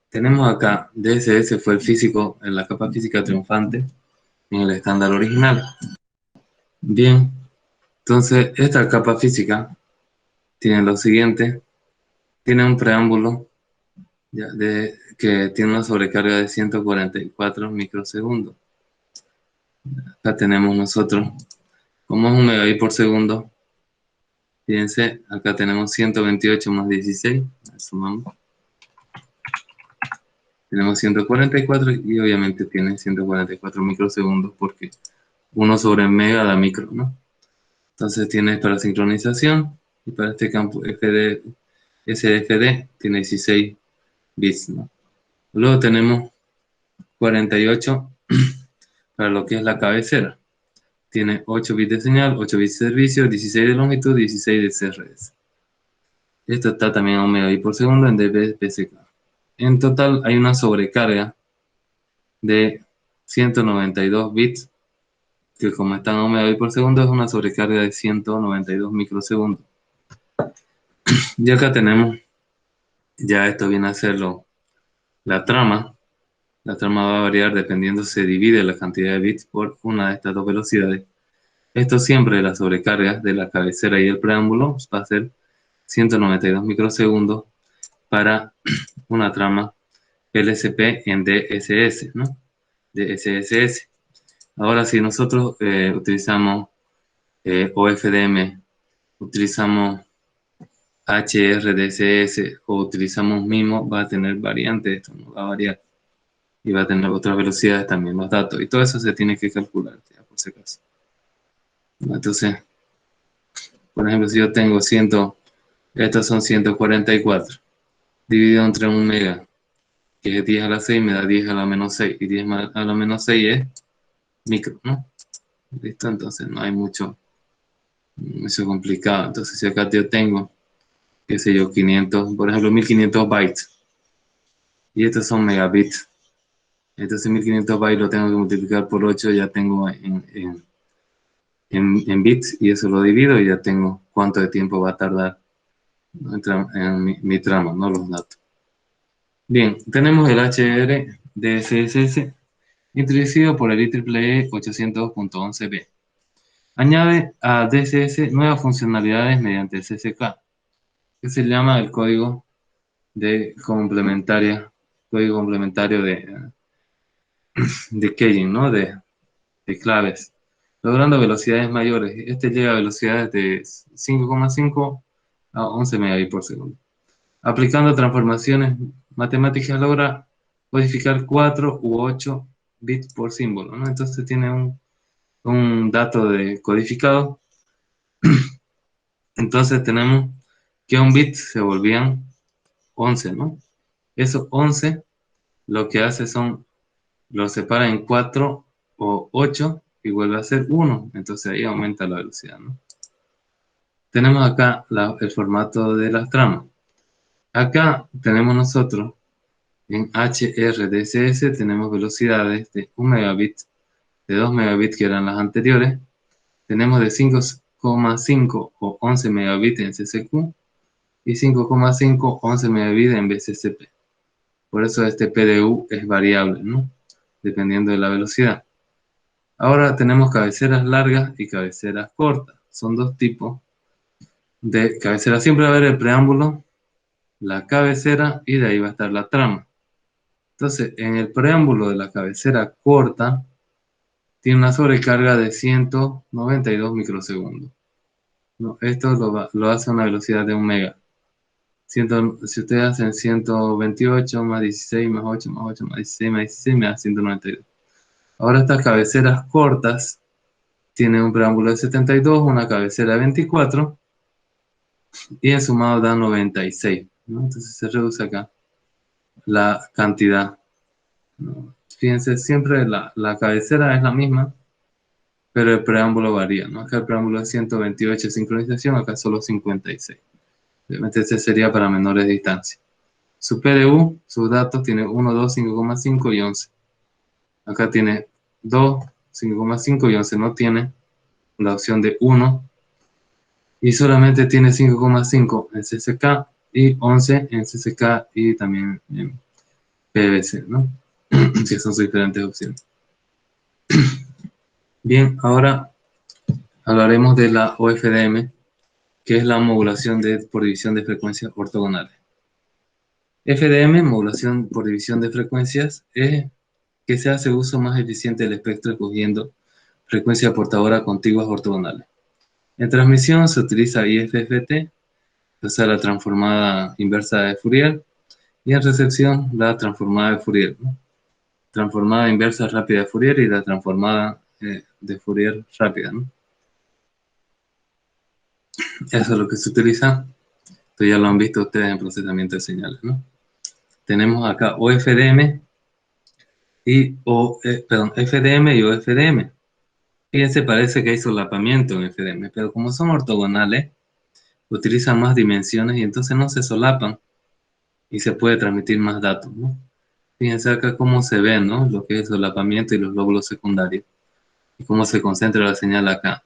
Tenemos acá, DSS fue el físico en la capa física triunfante en el estándar original. Bien, entonces esta capa física tiene lo siguiente, tiene un preámbulo que tiene una sobrecarga de 144 microsegundos. Acá tenemos nosotros, como es un megabit por segundo, fíjense, acá tenemos 128 más 16, sumamos. Tenemos 144 y obviamente tiene 144 microsegundos porque 1 sobre mega da micro, ¿no? Entonces tiene para sincronización y para este campo SDFD tiene 16 bits, ¿no? Luego tenemos 48 para lo que es la cabecera. Tiene 8 bits de señal, 8 bits de servicio, 16 de longitud, 16 de CRS. Esto está también a 1 megabit por segundo en dBPSK. En total hay una sobrecarga de 192 bits, que como están a 1 megabit por segundo es una sobrecarga de 192 microsegundos. Y acá tenemos, ya esto viene a ser la trama. La trama va a variar dependiendo, se divide la cantidad de bits por una de estas dos velocidades. Esto siempre, la sobrecarga de la cabecera y el preámbulo va a ser 192 microsegundos para una trama LSP en DSS, ¿no? DSSS. Ahora, si nosotros utilizamos OFDM, utilizamos HRDCS o utilizamos MIMO, va a tener variantes, esto no va a variar. Y va a tener otras velocidades también, los datos. Y todo eso se tiene que calcular, ya, por si acaso. Entonces, por ejemplo, si yo tengo 100, estos son 144, dividido entre 1 mega, que es 10 a la 6, me da 10 a la menos 6. Y 10 a la menos 6 es micro, ¿no? ¿Listo? Entonces no hay mucho complicado. Entonces, si acá yo tengo, qué sé yo, 500, por ejemplo, 1500 bytes. Y estos son megabits. Entonces 1500 bytes lo tengo que multiplicar por 8, ya tengo en bits, y eso lo divido y ya tengo cuánto de tiempo va a tardar, ¿no? en mi trama, ¿no? Los datos. Bien, tenemos el HRDSS introducido por el IEEE 802.11b. Añade a DSS nuevas funcionalidades mediante el CCK, que se llama el código complementario de keying, ¿no? De claves, logrando velocidades mayores. Este llega a velocidades de 5,5 a 11 megabits por segundo. Aplicando transformaciones matemáticas logra codificar 4 u 8 bits por símbolo, ¿no? Entonces tiene un dato de codificado. Entonces tenemos que un bit se volvían 11, ¿no? Esos 11 lo que hace lo separa en 4 o 8 y vuelve a ser 1. Entonces ahí aumenta la velocidad, ¿no? Tenemos acá el formato de las tramas. Acá tenemos nosotros, en HRDSS, tenemos velocidades de 1 megabit, de 2 megabits que eran las anteriores. Tenemos de 5,5 o 11 megabits en CCQ y 5,5 o 11 megabits en BCCP. Por eso este PDU es variable, ¿no? Dependiendo de la velocidad. Ahora tenemos cabeceras largas y cabeceras cortas. Son dos tipos de cabeceras. Siempre va a haber el preámbulo, la cabecera y de ahí va a estar la trama. Entonces, en el preámbulo de la cabecera corta, tiene una sobrecarga de 192 microsegundos, ¿no? Esto lo hace a una velocidad de 1 mega. Si ustedes hacen 128 más 16 más 8 más 8 más 16 más 16, me da 192. Ahora estas cabeceras cortas tienen un preámbulo de 72, una cabecera de 24, y en sumado da 96, ¿no? Entonces se reduce acá la cantidad, ¿no? Fíjense, siempre la cabecera es la misma, pero el preámbulo varía, ¿no? Acá el preámbulo es 128 de sincronización, acá solo 56. Obviamente este sería para menores distancias. Su PDU, sus datos, tiene 1, 2, 5,5 y 11. Acá tiene 2, 5,5 y 11. No tiene la opción de 1 y solamente tiene 5,5 en CCK y 11 en CCK y también en PVC, ¿no? Que son sus diferentes opciones. Bien, ahora hablaremos de la OFDM, que es la modulación por división de frecuencias ortogonales. FDM, modulación por división de frecuencias, es que se hace uso más eficiente del espectro escogiendo frecuencia portadora contiguas ortogonales. En transmisión se utiliza IFFT, o sea, la transformada inversa de Fourier, y en recepción la transformada de Fourier, ¿no? Transformada inversa rápida de Fourier y la transformada de Fourier rápida, ¿no? Eso es lo que se utiliza. Esto ya lo han visto ustedes en procesamiento de señales, ¿no? Tenemos acá OFDM FDM y OFDM. Fíjense, parece que hay solapamiento en FDM, pero como son ortogonales, utilizan más dimensiones y entonces no se solapan y se puede transmitir más datos, ¿no? Fíjense acá cómo se ve, ¿no? Lo que es el solapamiento y los lóbulos secundarios y cómo se concentra la señal acá,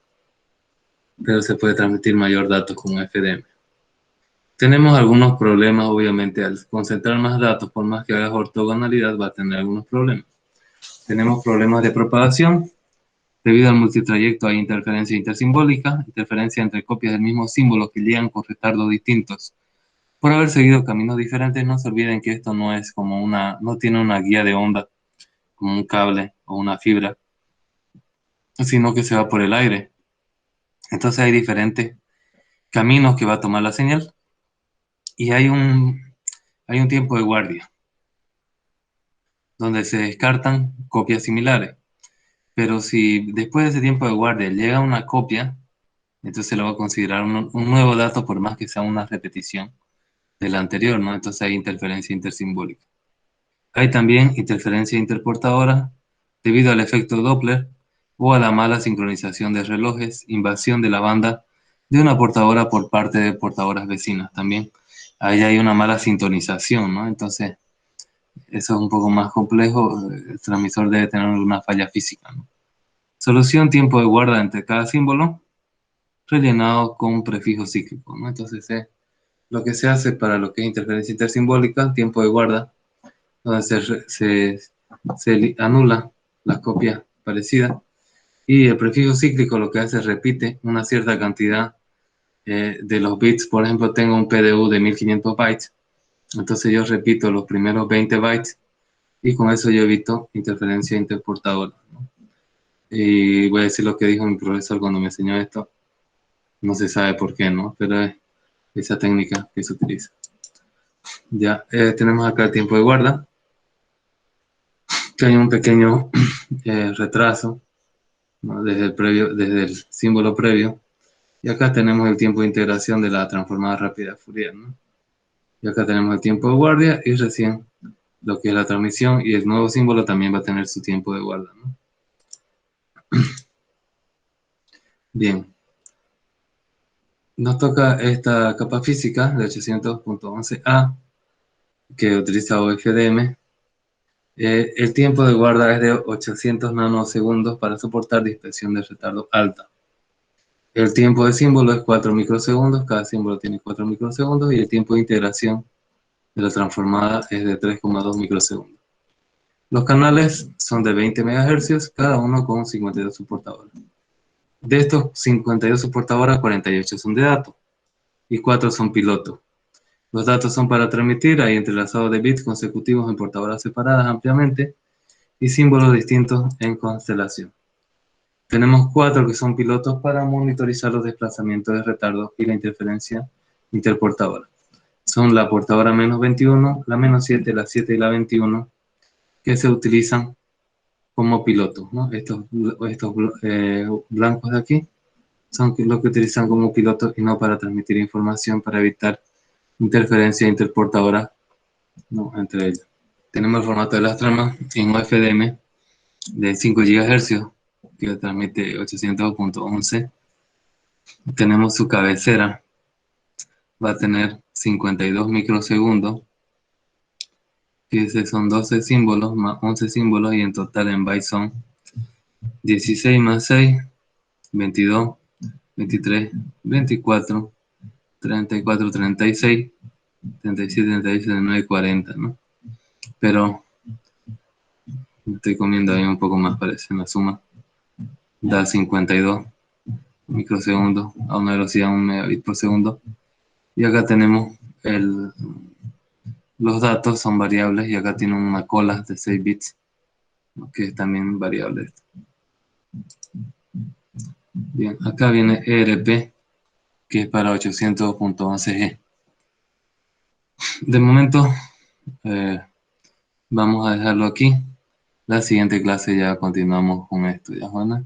pero se puede transmitir mayor datos con FDM. Tenemos algunos problemas, obviamente, al concentrar más datos, por más que hagas ortogonalidad, va a tener algunos problemas. Tenemos problemas de propagación. Debido al multitrayecto hay interferencia intersimbólica, interferencia entre copias del mismo símbolo que llegan con retardos distintos. Por haber seguido caminos diferentes, no se olviden que esto no es como no tiene una guía de onda, como un cable o una fibra, sino que se va por el aire. Entonces hay diferentes caminos que va a tomar la señal y hay un tiempo de guardia, donde se descartan copias similares. Pero si después de ese tiempo de guardia llega una copia, entonces se lo va a considerar un nuevo dato por más que sea una repetición del anterior, ¿no? Entonces hay interferencia intersimbólica. Hay también interferencia interportadora debido al efecto Doppler o a la mala sincronización de relojes, invasión de la banda de una portadora por parte de portadoras vecinas también. Ahí hay una mala sintonización, ¿no? Entonces, eso es un poco más complejo. El transmisor debe tener una falla física, ¿no? Solución, tiempo de guarda entre cada símbolo, rellenado con un prefijo cíclico, ¿no? Entonces, lo que se hace para lo que es interferencia intersimbólica, tiempo de guarda, donde se anula la copia parecida, y el prefijo cíclico lo que hace es repite una cierta cantidad de los bits. Por ejemplo, tengo un PDU de 1500 bytes, entonces yo repito los primeros 20 bytes y con eso yo evito interferencia interportadora, ¿no? Y voy a decir lo que dijo mi profesor cuando me enseñó esto, no se sabe por qué, ¿no? Pero es esa técnica que se utiliza. Ya, tenemos acá el tiempo de guarda, que hay un pequeño retraso, ¿no? Desde el símbolo previo. Y acá tenemos el tiempo de integración de la transformada rápida de Fourier, ¿no? Y acá tenemos el tiempo de guardia y recién lo que es la transmisión, y el nuevo símbolo también va a tener su tiempo de guarda, ¿no? Bien, nos toca esta capa física de 800.11a que utiliza OFDM. El tiempo de guarda es de 800 nanosegundos para soportar dispersión de retardo alta. El tiempo de símbolo es 4 microsegundos, cada símbolo tiene 4 microsegundos, y el tiempo de integración de la transformada es de 3,2 microsegundos. Los canales son de 20 MHz, cada uno con 52 soportadoras. De estos 52 soportadoras, 48 son de datos y 4 son pilotos. Los datos son para transmitir, hay entrelazados de bits consecutivos en portadoras separadas ampliamente y símbolos distintos en constelación. Tenemos 4 que son pilotos para monitorizar los desplazamientos de retardo y la interferencia interportadora. Son la portadora -21, la -7, la 7 y la 21, que se utilizan como pilotos, ¿no? Estos blancos de aquí son los que utilizan como pilotos y no para transmitir información, para evitar interferencia interportadora, ¿no?, entre ellos. Tenemos el formato de las tramas en OFDM de 5 GHz, que transmite 802.11. Tenemos su cabecera, va a tener 52 microsegundos, que son 12 símbolos más 11 símbolos, y en total en bytes son 16 más 6, 22, 23, 24, 34, 36, 37, 38, 39, 40, ¿no? Pero estoy comiendo ahí un poco más, parece en la suma. Da 52 microsegundos a una velocidad de 1 megabit por segundo. Y acá tenemos los datos, son variables, y acá tienen una cola de 6 bits, ¿no? Que es también variable. Bien, acá viene ERP, que es para 800.11g. De momento, eh, vamos a dejarlo aquí. La siguiente clase ya continuamos con esto, ¿ya, Juana?